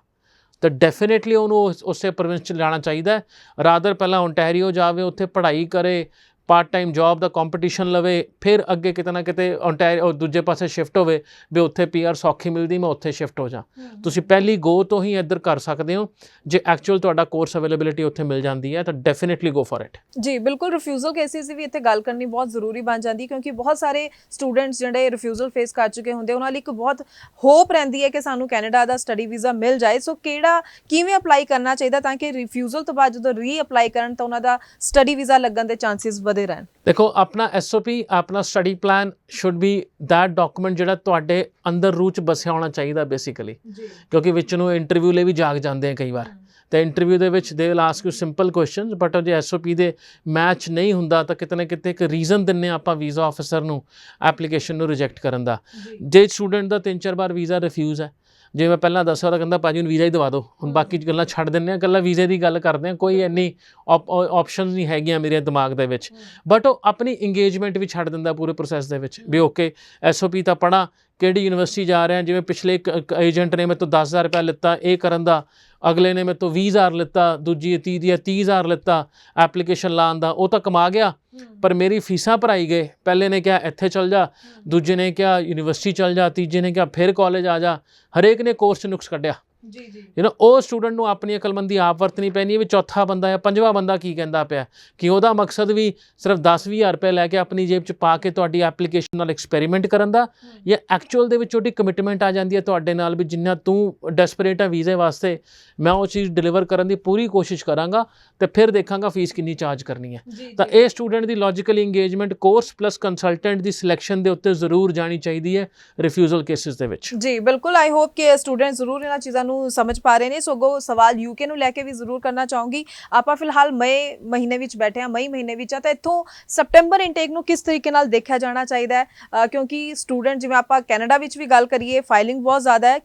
S1: ਤਾਂ ਡੈਫੀਨੇਟਲੀ ਉਹਨੂੰ ਉਸੇ ਪ੍ਰੋਵਿੰਸ 'ਚ ਜਾਣਾ ਚਾਹੀਦਾ। ਰਾਦਰ ਪਹਿਲਾਂ ਓਨਟਾਰੀਓ ਜਾਵੇ, ਉੱਥੇ ਪੜ੍ਹਾਈ ਕਰੇ, ਪਾਰਟ ਟਾਈਮ ਜੌਬ ਦਾ ਕੰਪੀਟੀਸ਼ਨ ਲਵੇ, ਫਿਰ ਅੱਗੇ ਕਿਤੇ ਨਾ ਕਿਤੇ ਓਨਟਾਰੀਓ ਦੂਜੇ ਪਾਸੇ ਸ਼ਿਫਟ ਹੋਵੇ ਵੀ ਉੱਥੇ PR ਸੌਖੀ ਮਿਲਦੀ, ਮੈਂ ਉੱਥੇ ਸ਼ਿਫਟ ਹੋ ਜਾ। ਤੁਸੀਂ ਪਹਿਲੀ ਗੋ ਤੋਂ ਹੀ ਇੱਧਰ ਕਰ ਸਕਦੇ ਹੋ। ਜੇ ਐਕਚੁਅਲ ਤੁਹਾਡਾ ਕੋਰਸ ਅਵੇਲੇਬਿਲਿਟੀ ਉੱਥੇ ਮਿਲ ਜਾਂਦੀ ਹੈ ਤਾਂ ਡੈਫੀਨੇਟਲੀ ਗੋ ਫॉर ਇਟ। ਜੀ ਬਿਲਕੁਲ, ਰਿਫਿਊਜ਼ਲ ਕੇਸਿਸ ਦੀ ਵੀ ਇੱਥੇ ਗੱਲ ਕਰਨੀ ਬਹੁਤ ਜ਼ਰੂਰੀ ਬਣ ਜਾਂਦੀ, ਕਿਉਂਕਿ ਬਹੁਤ ਸਾਰੇ ਸਟੂਡੈਂਟਸ ਜਿਹੜੇ ਰਿਫਿਊਜ਼ਲ ਫੇਸ ਕਰ ਚੁੱਕੇ ਹੁੰਦੇ, ਉਹਨਾਂ ਲਈ ਇੱਕ ਬਹੁਤ ਹੋਪ ਰਹਿੰਦੀ ਹੈ ਕਿ ਸਾਨੂੰ ਕੈਨੇਡਾ ਦਾ ਸਟੱਡੀ ਵੀਜ਼ਾ ਮਿਲ ਜਾਏ। ਸੋ ਕਿਵੇਂ ਅਪਲਾਈ ਕਰਨਾ ਚਾਹੀਦਾ ਤਾਂ ਕਿ ਰਿਫਿਊਜ਼ਲ ਤੋਂ ਬਾਅਦ ਜਦੋਂ ਰੀ ਅਪਲਾਈ ਕਰਨ ਤਾਂ ਉਹਨਾਂ ਦਾ ਸਟੱਡੀ ਵੀਜ਼ਾ ਲੱਗਣ ਦੇ ਚਾਂਸਿਸ ਵਧੇ ਰਹਿਣ? ਦੇਖੋ ਆਪਣਾ SOP, ਆਪਣਾ study plan should be that document ਜਿਹੜਾ ਤੁਹਾਡੇ ਅੰਦਰ ਰੂਹ 'ਚ ਬਸਿਆ ਹੋਣਾ ਚਾਹੀਦਾ ਬੇਸਿਕਲੀ, ਕਿਉਂਕਿ ਵਿੱਚ ਨੂੰ ਇੰਟਰਵਿਊ ਲਈ ਵੀ ਜਾਗ ਜਾਂਦੇ ਆ ਕਈ ਵਾਰ, ਤਾਂ ਇੰਟਰਵਿਊ ਦੇ ਵਿੱਚ they will ask you simple questions, but ਜੇ SOP ਦੇ ਮੈਚ ਨਹੀਂ ਹੁੰਦਾ ਤਾਂ ਕਿਤੇ ਨਾ ਕਿਤੇ ਇੱਕ ਰੀਜ਼ਨ ਦਿੰਦੇ ਆਪਾਂ ਵੀਜ਼ਾ ਆਫਿਸਰ ਨੂੰ ਐਪਲੀਕੇਸ਼ਨ ਨੂੰ ਰਿਜੈਕਟ ਕਰਨ ਦਾ। ਜੇ ਸਟੂਡੈਂਟ ਦਾ 3-4 ਵਾਰ ਵੀਜ਼ਾ ਰਿਫਿਊਜ਼ ਹੈ, ਜਿਵੇਂ ਪਹਿਲਾਂ ਦੱਸਿਆ ਉਹਦਾ ਕਹਿੰਦਾ ਭਾਜੀ ਨੂੰ ਵੀਜ਼ਾ ਹੀ ਦਵਾ ਦਿਓ, ਹੁਣ ਬਾਕੀ ਗੱਲਾਂ ਛੱਡ ਦਿੰਦੇ ਹਾਂ, ਇਕੱਲਾ ਵੀਜ਼ੇ ਦੀ ਗੱਲ ਕਰਦੇ ਹਾਂ, ਕੋਈ ਇੰਨੀ ਆਪਸ਼ਨਸ ਨਹੀਂ ਹੈਗੀਆਂ ਮੇਰੇ ਦਿਮਾਗ ਦੇ ਵਿੱਚ। ਬਟ ਉਹ ਆਪਣੀ ਇੰਗੇਜਮੈਂਟ ਵੀ ਛੱਡ ਦਿੰਦਾ ਪੂਰੇ ਪ੍ਰੋਸੈਸ ਦੇ ਵਿੱਚ ਵੀ ਓਕੇ SOP ਤਾਂ ਪੜ੍ਹਾਂ, ਕਿਹੜੀ ਯੂਨੀਵਰਸਿਟੀ ਜਾ ਰਿਹਾ, ਜਿਵੇਂ ਪਿਛਲੇ ਇੱਕ ਏਜੰਟ ਨੇ ਮੇਰੇ ਤੋਂ 10,000 ਰੁਪਇਆ ਲਿੱਤਾ ਇਹ ਕਰਨ ਦਾ, ਅਗਲੇ ਨੇ ਮੇਰੇ ਤੋਂ 20,000 ਲਿੱਤਾ, ਦੂਜੀ 30,000 ਲਿੱਤਾ ਐਪਲੀਕੇਸ਼ਨ ਲਾਉਣ ਦਾ, ਉਹ ਤਾਂ ਕਮਾ ਗਿਆ ਪਰ ਮੇਰੀ ਫੀਸਾਂ ਭਰਾਈ ਗਏ। ਪਹਿਲੇ ਨੇ ਕਿਹਾ ਇੱਥੇ ਚੱਲ ਜਾ, ਦੂਜੇ ਨੇ ਕਿਹਾ ਯੂਨੀਵਰਸਿਟੀ ਚੱਲ ਜਾ, ਤੀਜੇ ਨੇ ਕਿਹਾ ਫਿਰ ਕਾਲਜ ਆ ਜਾ, ਹਰੇਕ ਨੇ ਕੋਰਸ 'ਚ ਨੁਕਸ ਕੱਢਿਆ। ਉਹ ਸਟੂਡੈਂਟ ਨੂੰ ਆਪਣੀ ਅਕਲਮੰਦੀ ਆਪ ਵਰਤਣੀ ਪੈਣੀ ਹੈ ਵੀ ਚੌਥਾ ਬੰਦਾ ਜਾਂ ਪੰਜਵਾਂ ਬੰਦਾ ਕੀ ਕਹਿੰਦਾ ਪਿਆ, ਕਿ ਉਹਦਾ ਮਕਸਦ ਵੀ ਸਿਰਫ 10-20,000 ਰੁਪਏ ਲੈ ਕੇ ਆਪਣੀ ਜੇਬ 'ਚ ਪਾ ਕੇ ਤੁਹਾਡੀ ਐਪਲੀਕੇਸ਼ਨ ਨਾਲ ਐਕਸਪੈਰੀਮੈਂਟ ਕਰਨ ਦਾ, ਜਾਂ ਐਕਚੁਅਲ ਦੇ ਵਿੱਚ ਉਹਦੀ ਕਮਿਟਮੈਂਟ ਆ ਜਾਂਦੀ ਹੈ ਤੁਹਾਡੇ ਨਾਲ ਵੀ ਜਿੰਨਾ ਤੂੰ ਡੈਸਪਰੇਟ ਹੈ ਵੀਜ਼ੇ ਵਾਸਤੇ, ਮੈਂ ਉਹ ਚੀਜ਼ ਡਿਲੀਵਰ ਕਰਨ ਦੀ ਪੂਰੀ ਕੋਸ਼ਿਸ਼ ਕਰਾਂਗਾ ਤੇ ਫਿਰ ਦੇਖਾਂਗਾ ਫੀਸ ਕਿੰਨੀ ਚਾਰਜ ਕਰਨੀ ਹੈ। ਤਾਂ ਇਹ ਸਟੂਡੈਂਟ ਦੀ logically engagement course plus consultant ਦੀ ਸਿਲੈਕਸ਼ਨ ਦੇ ਉੱਤੇ ਜ਼ਰੂਰ ਜਾਣੀ ਚਾਹੀਦੀ ਹੈ ਰਿਫਿਊਜ਼ਲ ਕੇਸਿਸ ਦੇ ਵਿੱਚ।
S2: ਜੀ ਬਿਲਕੁਲ, ਆਈ ਹੋਪ ਕਿ ਸਟੂਡੈਂਟ ਜ਼ਰੂਰ ਇਹਨਾਂ ਚੀਜ਼ਾਂ ਨੂੰ ਸਮਝ ਪਾ ਰਹੇ ਨੇ। ਸਗੋਂ ਸਵਾਲ UK ਨੂੰ ਲੈ ਕੇ ਵੀ ਜ਼ਰੂਰ ਕਰਨਾ ਚਾਹੂੰਗੀ। ਆਪਾਂ ਫਿਲਹਾਲ ਮਈ ਮਹੀਨੇ ਵਿੱਚ ਬੈਠੇ ਹਾਂ, ਮਈ ਮਹੀਨੇ ਵਿੱਚ ਆ, ਤਾਂ ਇੱਥੋਂ ਸੈਪਟੈਂਬਰ ਇਨਟੇਕ ਨੂੰ ਕਿਸ ਤਰੀਕੇ ਨਾਲ ਦੇਖਿਆ ਜਾਣਾ ਚਾਹੀਦਾ ਹੈ? ਕਿਉਂਕਿ ਸਟੂਡੈਂਟ ਜਿਵੇਂ ਆਪਾਂ ਕੈਨੇਡਾ ਵਿੱਚ ਵੀ ਗੱਲ ਕਰੀਏ ਫਾਈਲਿੰਗ ਬਹੁਤ ਜ਼ਿਆਦਾ ਹੈ,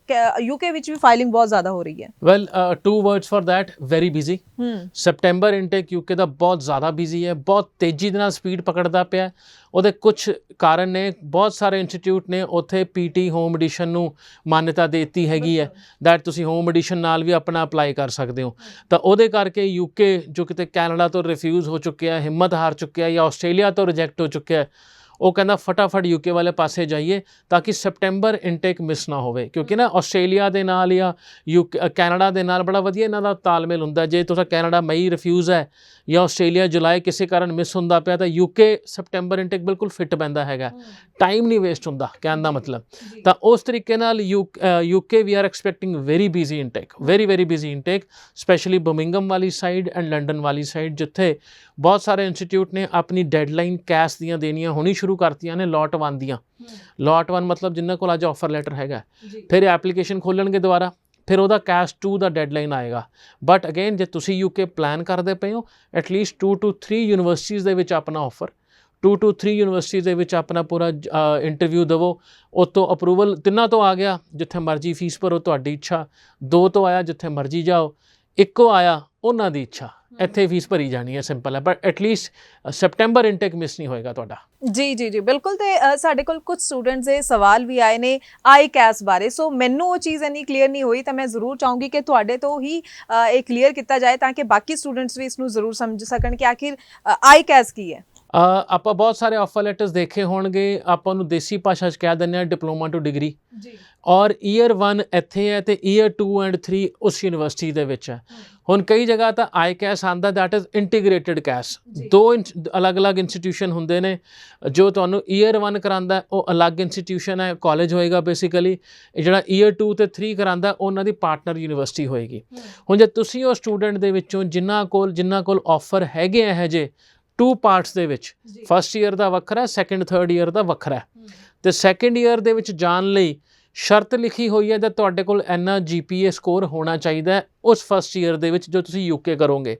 S2: UK ਵਿੱਚ ਵੀ ਫਾਈਲਿੰਗ ਬਹੁਤ ਜ਼ਿਆਦਾ ਹੋ ਰਹੀ ਹੈ।
S1: Well 2 words for that, very busy. September intake UK ਦਾ ਬਹੁਤ ਜ਼ਿਆਦਾ ਬਿਜ਼ੀ ਹੈ, ਬਹੁਤ ਤੇਜ਼ੀ ਦੇ ਨਾਲ ਸਪੀਡ ਪਕੜਦਾ ਪਿਆ। ਉਹਦੇ ਕੁਝ ਕਾਰਨ ਨੇ, ਬਹੁਤ ਸਾਰੇ ਇੰਸਟੀਚਿਊਟ ਨੇ ਉੱਥੇ PT ਹੋਮ ਐਡੀਸ਼ਨ ਨੂੰ ਮਾਨਤਾ ਦੇ ਦਿੱਤੀ ਹੈਗੀ ਹੈ ਦੈਟ ਤੁਸੀਂ ਹੋਮ ਐਡੀਸ਼ਨ ਨਾਲ ਵੀ ਆਪਣਾ ਅਪਲਾਈ ਕਰ ਸਕਦੇ ਹੋ। ਤਾਂ ਉਹਦੇ ਕਰਕੇ UK ਜੋ ਕਿਤੇ ਕੈਨੇਡਾ ਤੋਂ ਰਿਫਿਊਜ਼ ਹੋ ਚੁੱਕਿਆ, ਹਿੰਮਤ ਹਾਰ ਚੁੱਕਿਆ, ਜਾਂ ਆਸਟ੍ਰੇਲੀਆ ਤੋਂ ਰਿਜੈਕਟ ਹੋ ਚੁੱਕਿਆ, ਉਹ ਕਹਿੰਦਾ ਫਟਾਫਟ UK ਵਾਲੇ ਪਾਸੇ ਜਾਈਏ ਤਾਂ ਕਿ ਸੈਪਟੈਂਬਰ ਇਨਟੇਕ ਮਿਸ ਨਾ ਹੋਵੇ। ਕਿਉਂਕਿ ਨਾ ਆਸਟ੍ਰੇਲੀਆ ਦੇ ਨਾਲ ਜਾਂ ਕੈਨੇਡਾ ਦੇ ਨਾਲ ਬੜਾ ਵਧੀਆ ਇਹਨਾਂ ਦਾ ਤਾਲਮੇਲ ਹੁੰਦਾ। ਜੇ ਤੁਸੀਂ ਕੈਨੇਡਾ ਮਈ ਰਿਫਿਊਜ਼ ਹੈ ਜਾਂ ਆਸਟ੍ਰੇਲੀਆ ਜੁਲਾਈ ਕਿਸੇ ਕਾਰਨ ਮਿਸ ਹੁੰਦਾ ਪਿਆ ਤਾਂ UK ਸੈਪਟੈਂਬਰ ਇਨਟੇਕ ਬਿਲਕੁਲ ਫਿੱਟ ਪੈਂਦਾ ਹੈਗਾ, ਟਾਈਮ ਨਹੀਂ ਵੇਸਟ ਹੁੰਦਾ ਕਹਿਣ ਦਾ ਮਤਲਬ। ਤਾਂ ਉਸ ਤਰੀਕੇ ਨਾਲ UK we are expecting very busy intake, very busy intake, specially Birmingham ਵਾਲੀ ਸਾਈਡ ਐਂਡ ਲੰਡਨ ਵਾਲੀ ਸਾਈਡ, ਜਿੱਥੇ ਬਹੁਤ ਸਾਰੇ ਇੰਸਟੀਚਿਊਟ ਨੇ ਆਪਣੀ ਡੈਡਲਾਈਨ ਕੈਸ਼ ਦੀਆਂ ਦੇਣੀਆਂ ਹੋਣੀ ਸ਼ੁਰੂ ਕਰਤੀਆਂ ਨੇ ਲੋਟ 1 ਦੀਆਂ। ਲੋਟ 1 ਮਤਲਬ ਜਿਨ੍ਹਾਂ ਕੋਲ ਅੱਜ ਆਫਰ ਲੈਟਰ ਹੈਗਾ, ਫਿਰ ਐਪਲੀਕੇਸ਼ਨ ਖੋਲਣਗੇ ਦੁਬਾਰਾ, ਫਿਰ ਉਹਦਾ ਕੈਸ਼ 2 ਦਾ ਡੈਡਲਾਈਨ ਆਏਗਾ। ਬਟ ਅਗੇਨ ਜੇ ਤੁਸੀਂ UK ਪਲਾਨ ਕਰਦੇ ਪਏ ਹੋ, ਐਟਲੀਸਟ 2 to 3 ਯੂਨੀਵਰਸਿਟੀਜ਼ ਦੇ ਵਿੱਚ ਆਪਣਾ ਆਫਰ, 2 to 3 ਯੂਨੀਵਰਸਿਟੀਜ਼ ਦੇ ਵਿੱਚ ਆਪਣਾ ਪੂਰਾ ਇੰਟਰਵਿਊ ਦੇਵੋ। ਉਤੋਂ ਅਪਰੂਵਲ 3 ਤੋਂ ਆ ਗਿਆ, ਜਿੱਥੇ ਮਰਜ਼ੀ ਫੀਸ ਭਰੋ ਤੁਹਾਡੀ ਇੱਛਾ, 2 ਤੋਂ ਆਇਆ ਜਿੱਥੇ ਮਰਜ਼ੀ ਜਾਓ, 1 ਆਇਆ ਉਹਨਾਂ ਦੀ ਇੱਛਾ, ਇੱਥੇ ਫੀਸ ਭਰੀ ਜਾਣੀ ਹੈ, ਸਿੰਪਲ ਹੈ। But at least September intake miss ਨਹੀਂ ਹੋਏਗਾ ਤੁਹਾਡਾ।
S2: ਜੀ ਬਿਲਕੁਲ। ਤੇ ਸਾਡੇ ਕੋਲ ਕੁਝ ਸਟੂਡੈਂਟਸ ਦੇ ਸਵਾਲ ਵੀ ਆਏ ਨੇ ICAS ਬਾਰੇ, ਸੋ ਮੈਨੂੰ ਉਹ ਚੀਜ਼ ਇੰਨੀ ਕਲੀਅਰ ਨਹੀਂ ਹੋਈ, ਤਾਂ ਮੈਂ ਜ਼ਰੂਰ ਚਾਹੂੰਗੀ ਕਿ ਤੁਹਾਡੇ ਤੋਂ ਹੀ ਇਹ ਕਲੀਅਰ ਕੀਤਾ ਜਾਏ ਤਾਂ ਕਿ ਬਾਕੀ ਸਟੂਡੈਂਟਸ ਵੀ ਇਸ ਨੂੰ ਜ਼ਰੂਰ ਸਮਝ ਸਕਣ ਕਿ ਆਖਿਰ ICAS ਕੀ ਹੈ।
S1: ਆਪਾਂ ਬਹੁਤ ਸਾਰੇ ਆਫਰ ਲੈਟਰਸ ਦੇਖੇ ਹੋਣਗੇ, ਆਪਾਂ ਨੂੰ ਦੇਸੀ ਭਾਸ਼ਾ 'ਚ ਕਹਿ ਦਿੰਦੇ ਹਾਂ ਡਿਪਲੋਮਾ ਟੂ ਡਿਗਰੀ, ਔਰ ਈਅਰ 1 ਇੱਥੇ ਹੈ ਤੇ ਈਅਰ 2 ਐਂਡ 3 ਉਸ ਯੂਨੀਵਰਸਿਟੀ ਦੇ ਵਿੱਚ ਹੈ। ਹੁਣ ਕਈ ਜਗ੍ਹਾ ਤਾਂ ICAS ਆਉਂਦਾ, ਦੈਟ ਇਜ਼ ਇੰਟੀਗ੍ਰੇਟਿਡ ਕੈਸ। 2 ਅਲੱਗ-ਅਲੱਗ ਇੰਸਟੀਟਿਊਸ਼ਨ ਹੁੰਦੇ ਨੇ। ਜੋ ਤੁਹਾਨੂੰ ਈਅਰ 1 ਕਰਾਉਂਦਾ ਉਹ ਅਲੱਗ ਇੰਸਟੀਟਿਊਸ਼ਨ ਹੈ, ਕਾਲਜ ਹੋਏਗਾ ਬੇਸਿਕਲੀ। ਜਿਹੜਾ ਈਅਰ 2 ਤੇ 3 ਕਰਾਉਂਦਾ ਉਹਨਾਂ ਦੀ ਪਾਰਟਨਰ ਯੂਨੀਵਰਸਿਟੀ ਹੋਏਗੀ। ਹੁਣ ਜੇ ਤੁਸੀਂ ਉਹ ਸਟੂਡੈਂਟ ਦੇ ਵਿੱਚੋਂ ਜਿਨ੍ਹਾਂ ਕੋਲ ਆਫਰ ਹੈਗੇ ਇਹੋ ਜਿਹੇ 2 ਪਾਰਟਸ ਦੇ ਵਿੱਚ, ਫਸਟ ਈਅਰ ਦਾ ਵੱਖਰਾ, ਸੈਕੰਡ ਥਰਡ ਈਅਰ ਦਾ ਵੱਖਰਾ, ਤੇ ਸੈਕੰਡ ਈਅਰ ਦੇ ਵਿੱਚ ਜਾਣ ਲਈ ਸ਼ਰਤ ਲਿਖੀ ਹੋਈ ਹੈ ਕਿ ਤੁਹਾਡੇ ਕੋਲ ਇੰਨਾ GPA ਸਕੋਰ ਹੋਣਾ ਚਾਹੀਦਾ ਹੈ ਉਸ ਫਸਟ ਈਅਰ ਦੇ ਵਿੱਚ ਜੋ ਤੁਸੀਂ UK ਕਰੋਗੇ।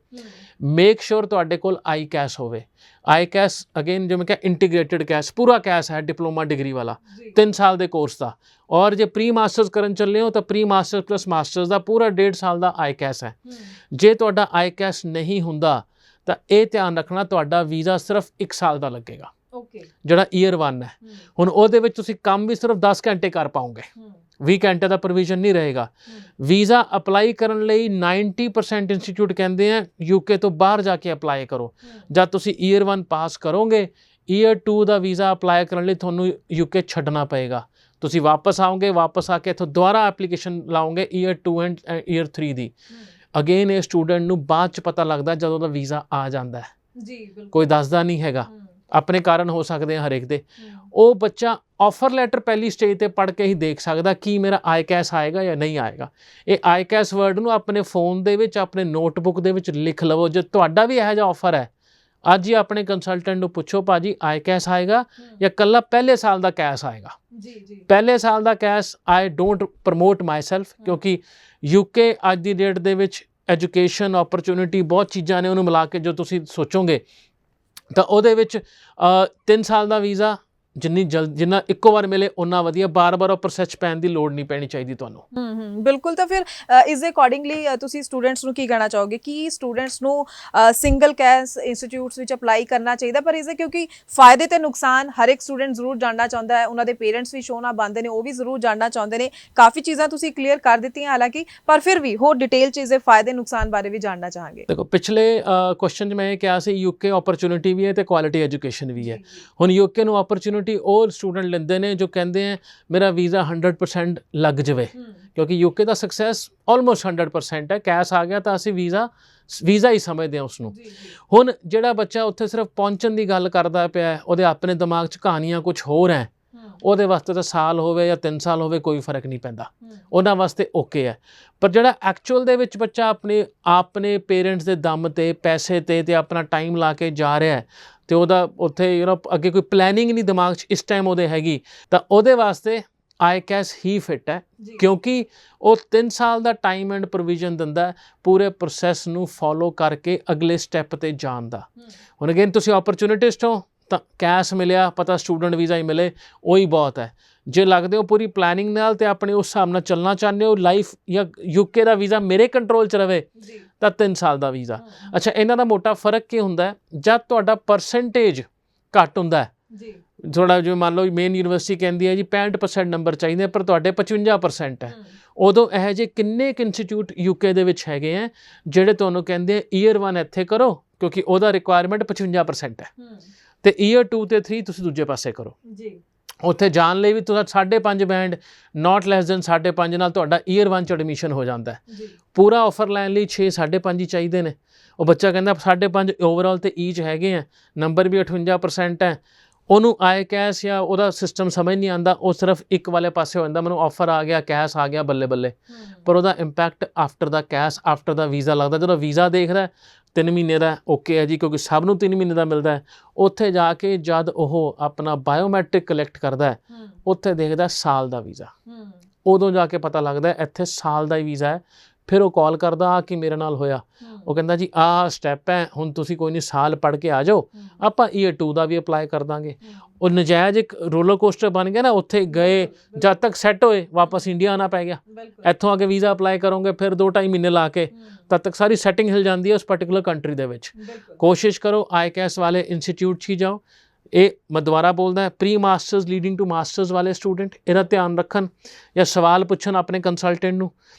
S1: ਮੇਕ ਸ਼ੋਰ ਤੁਹਾਡੇ ਕੋਲ ICAS ਹੋਵੇ। ICAS ਅਗੇਨ ਜਿਵੇਂ ਕਿ ਇੰਟੀਗ੍ਰੇਟਿਡ ਕੈਸ, ਪੂਰਾ ਕੈਸ ਹੈ ਡਿਪਲੋਮਾ ਡਿਗਰੀ ਵਾਲਾ 3 ਸਾਲ ਦੇ ਕੋਰਸ ਦਾ। ਔਰ ਜੇ ਪ੍ਰੀ ਮਾਸਟਰਸ ਕਰਨ ਚੱਲੇ ਹੋ ਤਾਂ ਪ੍ਰੀ ਮਾਸਟਰਸ ਪਲੱਸ ਮਾਸਟਰਸ ਦਾ ਪੂਰਾ 1.5 ਸਾਲ ਦਾ ICAS ਹੈ। ਜੇ ਤੁਹਾਡਾ ICAS ਨਹੀਂ ਹੁੰਦਾ ਤਾਂ ਇਹ ਧਿਆਨ ਰੱਖਣਾ ਤੁਹਾਡਾ ਵੀਜ਼ਾ ਸਿਰਫ 1 ਸਾਲ ਦਾ ਲੱਗੇਗਾ, ਜਿਹੜਾ ਈਅਰ 1 ਹੈ। ਹੁਣ ਉਹਦੇ ਵਿੱਚ ਤੁਸੀਂ ਕੰਮ ਵੀ ਸਿਰਫ 10 ਘੰਟੇ ਕਰ ਪਾਓਗੇ, 20 ਘੰਟੇ ਦਾ ਪ੍ਰੋਵੀਜ਼ਨ ਨਹੀਂ ਰਹੇਗਾ। ਵੀਜ਼ਾ ਅਪਲਾਈ ਕਰਨ ਲਈ 90% ਇੰਸਟੀਚਿਊਟ ਕਹਿੰਦੇ ਆ UK ਤੋਂ ਬਾਹਰ ਜਾ ਕੇ ਅਪਲਾਈ ਕਰੋ। ਜਦ ਤੁਸੀਂ ਈਅਰ 1 ਪਾਸ ਕਰੋਗੇ, ਈਅਰ 2 ਦਾ ਵੀਜ਼ਾ ਅਪਲਾਈ ਕਰਨ ਲਈ ਤੁਹਾਨੂੰ UK ਛੱਡਣਾ ਪਏਗਾ। ਤੁਸੀਂ ਵਾਪਸ ਆਓਗੇ, ਵਾਪਸ ਆ ਕੇ ਇੱਥੋਂ ਦੁਬਾਰਾ ਐਪਲੀਕੇਸ਼ਨ ਲਾਓਗੇ year 2 and year 3 the. Again ਇਹ ਸਟੂਡੈਂਟ ਨੂੰ ਬਾਅਦ 'ਚ ਪਤਾ ਲੱਗਦਾ ਜਦੋਂ ਉਹਦਾ ਵੀਜ਼ਾ ਆ ਜਾਂਦਾ ਹੈ, ਕੋਈ ਦੱਸਦਾ ਨਹੀਂ ਹੈਗਾ। ਆਪਣੇ ਕਾਰਨ ਹੋ ਸਕਦੇ ਆ ਹਰੇਕ ਦੇ। ਉਹ ਬੱਚਾ ਆਫਰ ਲੈਟਰ ਪਹਿਲੀ ਸਟੇਜ ਤੇ ਪੜ੍ਹ ਕੇ ਹੀ ਦੇਖ ਸਕਦਾ ਕੀ ਮੇਰਾ ICAS ਆਏਗਾ ਜਾਂ ਨਹੀਂ ਆਏਗਾ। ਇਹ ICAS ਵਰਡ ਨੂੰ ਆਪਣੇ ਫੋਨ ਦੇ ਵਿੱਚ, ਆਪਣੇ ਨੋਟਬੁੱਕ ਦੇ ਵਿੱਚ ਲਿਖ ਲਵੋ। ਜੇ ਤੁਹਾਡਾ ਵੀ ਇਹੋ ਜਿਹਾ ਆਫਰ ਹੈ, ਅੱਜ ਹੀ ਆਪਣੇ ਕੰਸਲਟੈਂਟ ਨੂੰ ਪੁੱਛੋ ਭਾਜੀ ICAS ਆਏਗਾ ਜਾਂ ਇਕੱਲਾ ਪਹਿਲੇ ਸਾਲ ਦਾ ਕੈਸ਼ ਆਏਗਾ। ਪਹਿਲੇ ਸਾਲ ਦਾ cash I don't promote myself, ਕਿਉਂਕਿ UK ਅੱਜ ਦੀ ਡੇਟ ਦੇ ਵਿੱਚ ਐਜੂਕੇਸ਼ਨ ਓਪਰਚੁਨਿਟੀ ਬਹੁਤ ਚੀਜ਼ਾਂ ਨੇ, ਉਹਨੂੰ ਮਿਲਾ ਕੇ ਜੋ ਤੁਸੀਂ ਸੋਚੋਗੇ ਤਾਂ ਉਹਦੇ ਵਿੱਚ 3 ਸਾਲ ਦਾ ਵੀਜ਼ਾ ਜਿੰਨੀ ਜਿੰਨਾ ਇੱਕੋ ਵਾਰ ਮਿਲੇ ਉਨਾ ਵਧੀਆ, ਬਾਰ-ਬਾਰ ਉਹ ਪ੍ਰੋਸੈਸ ਪੈਣ ਦੀ ਲੋੜ ਨਹੀਂ ਪੈਣੀ ਚਾਹੀਦੀ ਤੁਹਾਨੂੰ।
S2: ਬਿਲਕੁਲ। ਤਾਂ ਫਿਰ ਇਸ ਦੇ ਅਕੋਰਡਿੰਗਲੀ ਤੁਸੀਂ ਸਟੂਡੈਂਟਸ ਨੂੰ ਕੀ ਕਹਿਣਾ ਚਾਹੋਗੇ ਕਿ ਸਟੂਡੈਂਟਸ ਨੂੰ ਸਿੰਗਲ ਕੈਸ ਇੰਸਟੀਚਿਊਟਸ ਵਿੱਚ ਅਪਲਾਈ ਕਰਨਾ ਚਾਹੀਦਾ? ਪਰ ਇਸ ਦੇ ਕਿਉਂਕਿ ਫਾਇਦੇ ਤੇ ਨੁਕਸਾਨ ਹਰ ਇੱਕ ਸਟੂਡੈਂਟ ਜ਼ਰੂਰ ਜਾਣਨਾ ਚਾਹੁੰਦਾ ਹੈ, ਉਹਨਾਂ ਦੇ ਪੇਰੈਂਟਸ ਵੀ ਸ਼ੋਅ ਨਾ ਬੰਦੇ ਨੇ, ਉਹ ਵੀ ਜ਼ਰੂਰ ਜਾਣਨਾ ਚਾਹੁੰਦੇ ਨੇ। ਕਾਫੀ ਚੀਜ਼ਾਂ ਤੁਸੀਂ ਕਲੀਅਰ ਕਰ ਦਿੱਤੀਆਂ ਹਾਲਾਂਕਿ, ਪਰ ਫਿਰ ਵੀ ਹੋਰ ਡਿਟੇਲ 'ਚ ਇਸ ਦੇ ਫਾਇਦੇ ਨੁਕਸਾਨ ਬਾਰੇ ਵੀ ਜਾਣਨਾ ਚਾਹਾਂਗੇ।
S1: ਦੇਖੋ, ਪਿਛਲੇ ਕੁਐਸਚਨ 'ਚ ਮੈਂ ਇਹ ਕਿਹਾ ਸੀ ਯੂਕੇ ਓਪਰਚੁਨਿਟੀ ਵੀ ਹੈ ਤੇ ਕੁਆਲਿਟੀ ਐਜੂਕੇਸ਼ਨ ਵੀ ਹੈ। ਹੁਣ ਯੂਕੇ ਨੂੰ ਓਪਰਚੁਨਿਟੀ ਉਹ ਸਟੂਡੈਂਟ ਲੈਂਦੇ ਨੇ ਜੋ ਕਹਿੰਦੇ ਹੈ ਮੇਰਾ ਵੀਜ਼ਾ 100% ਲੱਗ ਜਾਵੇ, ਕਿਉਂਕਿ ਯੂਕੇ ਦਾ ਸਕਸੈਸ ਆਲਮੋਸਟ 100% ਹੈ। ਕੈਸ਼ ਆ ਗਿਆ ਤਾਂ ਅਸੀਂ ਵੀਜ਼ਾ ਹੀ ਸਮਝਦੇ ਹਾਂ ਉਸ ਨੂੰ। ਹੁਣ ਜਿਹੜਾ ਬੱਚਾ ਉੱਥੇ ਸਿਰਫ ਪਹੁੰਚਣ ਦੀ ਗੱਲ ਕਰਦਾ ਪਿਆ, ਉਹਦੇ ਆਪਣੇ ਦਿਮਾਗ 'ਚ ਕਹਾਣੀਆਂ ਕੁਝ ਹੋਰ ਹੈ, ਉਹਦੇ ਵਾਸਤੇ ਤਾਂ ਸਾਲ ਹੋਵੇ ਜਾਂ 3 ਸਾਲ ਹੋਵੇ ਕੋਈ ਫਰਕ ਨਹੀਂ ਪੈਂਦਾ, ਉਹਨਾਂ ਵਾਸਤੇ ਓਕੇ ਹੈ। ਪਰ ਜਿਹੜਾ ਐਕਚੁਅਲ ਦੇ ਵਿੱਚ ਬੱਚਾ ਆਪਣੇ ਪੇਰੈਂਟਸ ਦੇ ਦਮ 'ਤੇ, ਪੈਸੇ 'ਤੇ ਆਪਣਾ ਟਾਈਮ ਲਾ ਕੇ ਜਾ ਰਿਹਾ ਹੈ ਤੇ ਉਹਦਾ ਉੱਥੇ ਅੱਗੇ ਕੋਈ ਪਲੈਨਿੰਗ ਨਹੀਂ ਦਿਮਾਗ 'ਚ ਇਸ ਟਾਈਮ ਉਹਦੇ ਹੈਗੀ, ਤਾਂ ਉਹਦੇ ਵਾਸਤੇ ICAS ਹੀ ਫਿੱਟ ਹੈ, ਕਿਉਂਕਿ ਉਹ 3 ਸਾਲ ਦਾ ਟਾਈਮ ਐਂਡ ਪ੍ਰੋਵੀਜ਼ਨ ਦਿੰਦਾ ਪੂਰੇ ਪ੍ਰੋਸੈਸ ਨੂੰ ਫੋਲੋ ਕਰਕੇ ਅਗਲੇ ਸਟੈਪ 'ਤੇ ਜਾਣ ਦਾ। ਹੁਣ ਅਗੇਨ ਤੁਸੀਂ ਓਪਰਚੁਨਿਟਿਸਟ ਹੋ ਤਾਂ ਕੈਸ਼ ਮਿਲਿਆ, ਪਤਾ ਸਟੂਡੈਂਟ ਵੀਜ਼ਾ ਹੀ ਮਿਲੇ, ਉਹੀ ਬਹੁਤ ਹੈ। ਜੇ ਲੱਗਦੇ ਹੋ ਪੂਰੀ ਪਲੈਨਿੰਗ ਨਾਲ ਤੇ ਆਪਣੇ ਉਸ ਹਿਸਾਬ ਨਾਲ ਚੱਲਣਾ ਚਾਹੁੰਦੇ ਹੋ ਲਾਈਫ, ਜਾਂ ਯੂਕੇ ਦਾ ਵੀਜ਼ਾ ਮੇਰੇ ਕੰਟਰੋਲ 'ਚ ਰਵੇ ਤਾਂ 3 ਸਾਲ ਦਾ ਵੀਜ਼ਾ। ਅੱਛਾ, ਇਹਨਾਂ ਦਾ ਮੋਟਾ ਫਰਕ ਕੀ ਹੁੰਦਾ? ਜਦ ਤੁਹਾਡਾ ਪਰਸੈਂਟੇਜ ਘੱਟ ਹੁੰਦਾ, ਥੋੜਾ ਜਿਵੇਂ ਮੰਨ ਲਓ ਮੇਨ ਯੂਨੀਵਰਸਿਟੀ ਕਹਿੰਦੀ ਹੈ ਜੀ 65% ਨੰਬਰ ਚਾਹੀਦੇ, ਪਰ ਤੁਹਾਡੇ 55% ਹੈ, ਉਦੋਂ ਇਹੋ ਜਿਹੇ ਕਿੰਨੇ ਕੁ ਇੰਸਟੀਚਿਊਟ ਯੂਕੇ ਦੇ ਵਿੱਚ ਹੈਗੇ ਹੈ ਜਿਹੜੇ ਤੁਹਾਨੂੰ ਕਹਿੰਦੇ ਆ ਈਅਰ 1 ਇੱਥੇ ਕਰੋ, ਕਿਉਂਕਿ ਉਹਦਾ ਰਿਕੁਆਇਰਮੈਂਟ 55% ਹੈ, ਤੇ ਈਅਰ 2 ਤੇ 3 ਤੁਸੀਂ ਦੂਜੇ ਪਾਸੇ ਕਰੋ। ਉੱਥੇ ਜਾਣ ਲਈ ਵੀ ਤੁਹਾਡਾ 5.5 ਬੈਂਡ ਨਾਟ ਲੈਸ ਦੈਨ 5.5 ਨਾਲ ਤੁਹਾਡਾ ਈਅਰ 1 'ਚ ਐਡਮਿਸ਼ਨ ਹੋ ਜਾਂਦਾ ਹੈ। ਪੂਰਾ ਆਫਰ ਲੈਣ ਲਈ 6 5.5 ਹੀ ਚਾਹੀਦੇ ਨੇ। ਉਹ ਬੱਚਾ ਕਹਿੰਦਾ 5.5 ਓਵਰਆਲ ਤੇ ਈ 'ਚ ਹੈਗੇ ਆ, ਨੰਬਰ ਵੀ 58% ਹੈ, ਉਹਨੂੰ ICAS ਜਾਂ ਉਹਦਾ ਸਿਸਟਮ ਸਮਝ ਨਹੀਂ ਆਉਂਦਾ, ਉਹ ਸਿਰਫ ਇੱਕ ਵਾਲੇ ਪਾਸੇ ਹੋ ਜਾਂਦਾ, ਮੈਨੂੰ ਆਫਰ ਆ ਗਿਆ, ਕੈਸ਼ ਆ ਗਿਆ, ਬੱਲੇ ਬੱਲੇ। ਪਰ ਉਹਦਾ ਇੰਪੈਕਟ ਆਫਟਰ ਦਾ ਕੈਸ਼, ਆਫਟਰ ਦਾ ਵੀਜ਼ਾ ਲੱਗਦਾ। ਜਦੋਂ ਵੀਜ਼ਾ ਦੇਖਦਾ 3 ਮਹੀਨੇ ਦਾ ਓਕੇ ਹੈ ਜੀ, ਕਿਉਂਕਿ ਸਭ ਨੂੰ 3 ਮਹੀਨੇ ਦਾ ਮਿਲਦਾ ਹੈ। ਉੱਥੇ ਜਾ ਕੇ ਜਦ ਉਹ ਆਪਣਾ ਬਾਇਓਮੈਟ੍ਰਿਕ ਕਲੈਕਟ ਕਰਦਾ, ਉੱਥੇ ਦੇਖਦਾ ਸਾਲ ਦਾ ਵੀਜ਼ਾ, ਉਦੋਂ ਜਾ ਕੇ ਪਤਾ ਲੱਗਦਾ ਇੱਥੇ ਸਾਲ ਦਾ ਹੀ ਵੀਜ਼ਾ ਹੈ। ਫਿਰ ਉਹ ਕਾਲ ਕਰਦਾ ਆ ਕਿ ਮੇਰੇ ਨਾਲ ਹੋਇਆ, ਉਹ ਕਹਿੰਦਾ ਜੀ ਆਹ ਸਟੈਪ ਹੈ, ਹੁਣ ਤੁਸੀਂ ਕੋਈ ਨਹੀਂ ਸਾਲ ਪੜ੍ਹ ਕੇ ਆ ਜਾਓ, ਆਪਾਂ ਈਅਰ 2 ਦਾ ਵੀ ਅਪਲਾਈ ਕਰ ਦਾਂਗੇ। ਉਹ ਨਜਾਇਜ਼ ਇੱਕ ਰੋਲਰ ਕੋਸਟਰ ਬਣ ਗਿਆ ਨਾ, ਉੱਥੇ ਗਏ ਜਦ ਤੱਕ ਸੈੱਟ ਹੋਏ ਵਾਪਸ ਇੰਡੀਆ ਆਉਣਾ ਪੈ ਗਿਆ। ਇੱਥੋਂ ਆ ਕੇ ਵੀਜ਼ਾ ਅਪਲਾਈ ਕਰੋਗੇ ਫਿਰ 2-2.5 ਮਹੀਨੇ ਲਾ ਕੇ, ਤਦ ਤੱਕ ਸਾਰੀ ਸੈਟਿੰਗ ਹਿਲ ਜਾਂਦੀ ਹੈ ਉਸ ਪਰਟੀਕੂਲਰ ਕੰਟਰੀ ਦੇ ਵਿੱਚ। ਕੋਸ਼ਿਸ਼ ਕਰੋ ICAS ਵਾਲੇ ਇੰਸਟੀਚਿਊਟ 'ਚ ਹੀ ਜਾਓ। ਇਹ ਮੈਂ ਦੁਬਾਰਾ ਬੋਲਦਾ, pre masters leading to masters ਵਾਲੇ ਸਟੂਡੈਂਟ ਇਹਦਾ ਧਿਆਨ ਰੱਖਣ ਜਾਂ ਸਵਾਲ ਪੁੱਛਣ ਆਪਣੇ ਕੰਸਲਟੈਂਟ ਨੂੰ।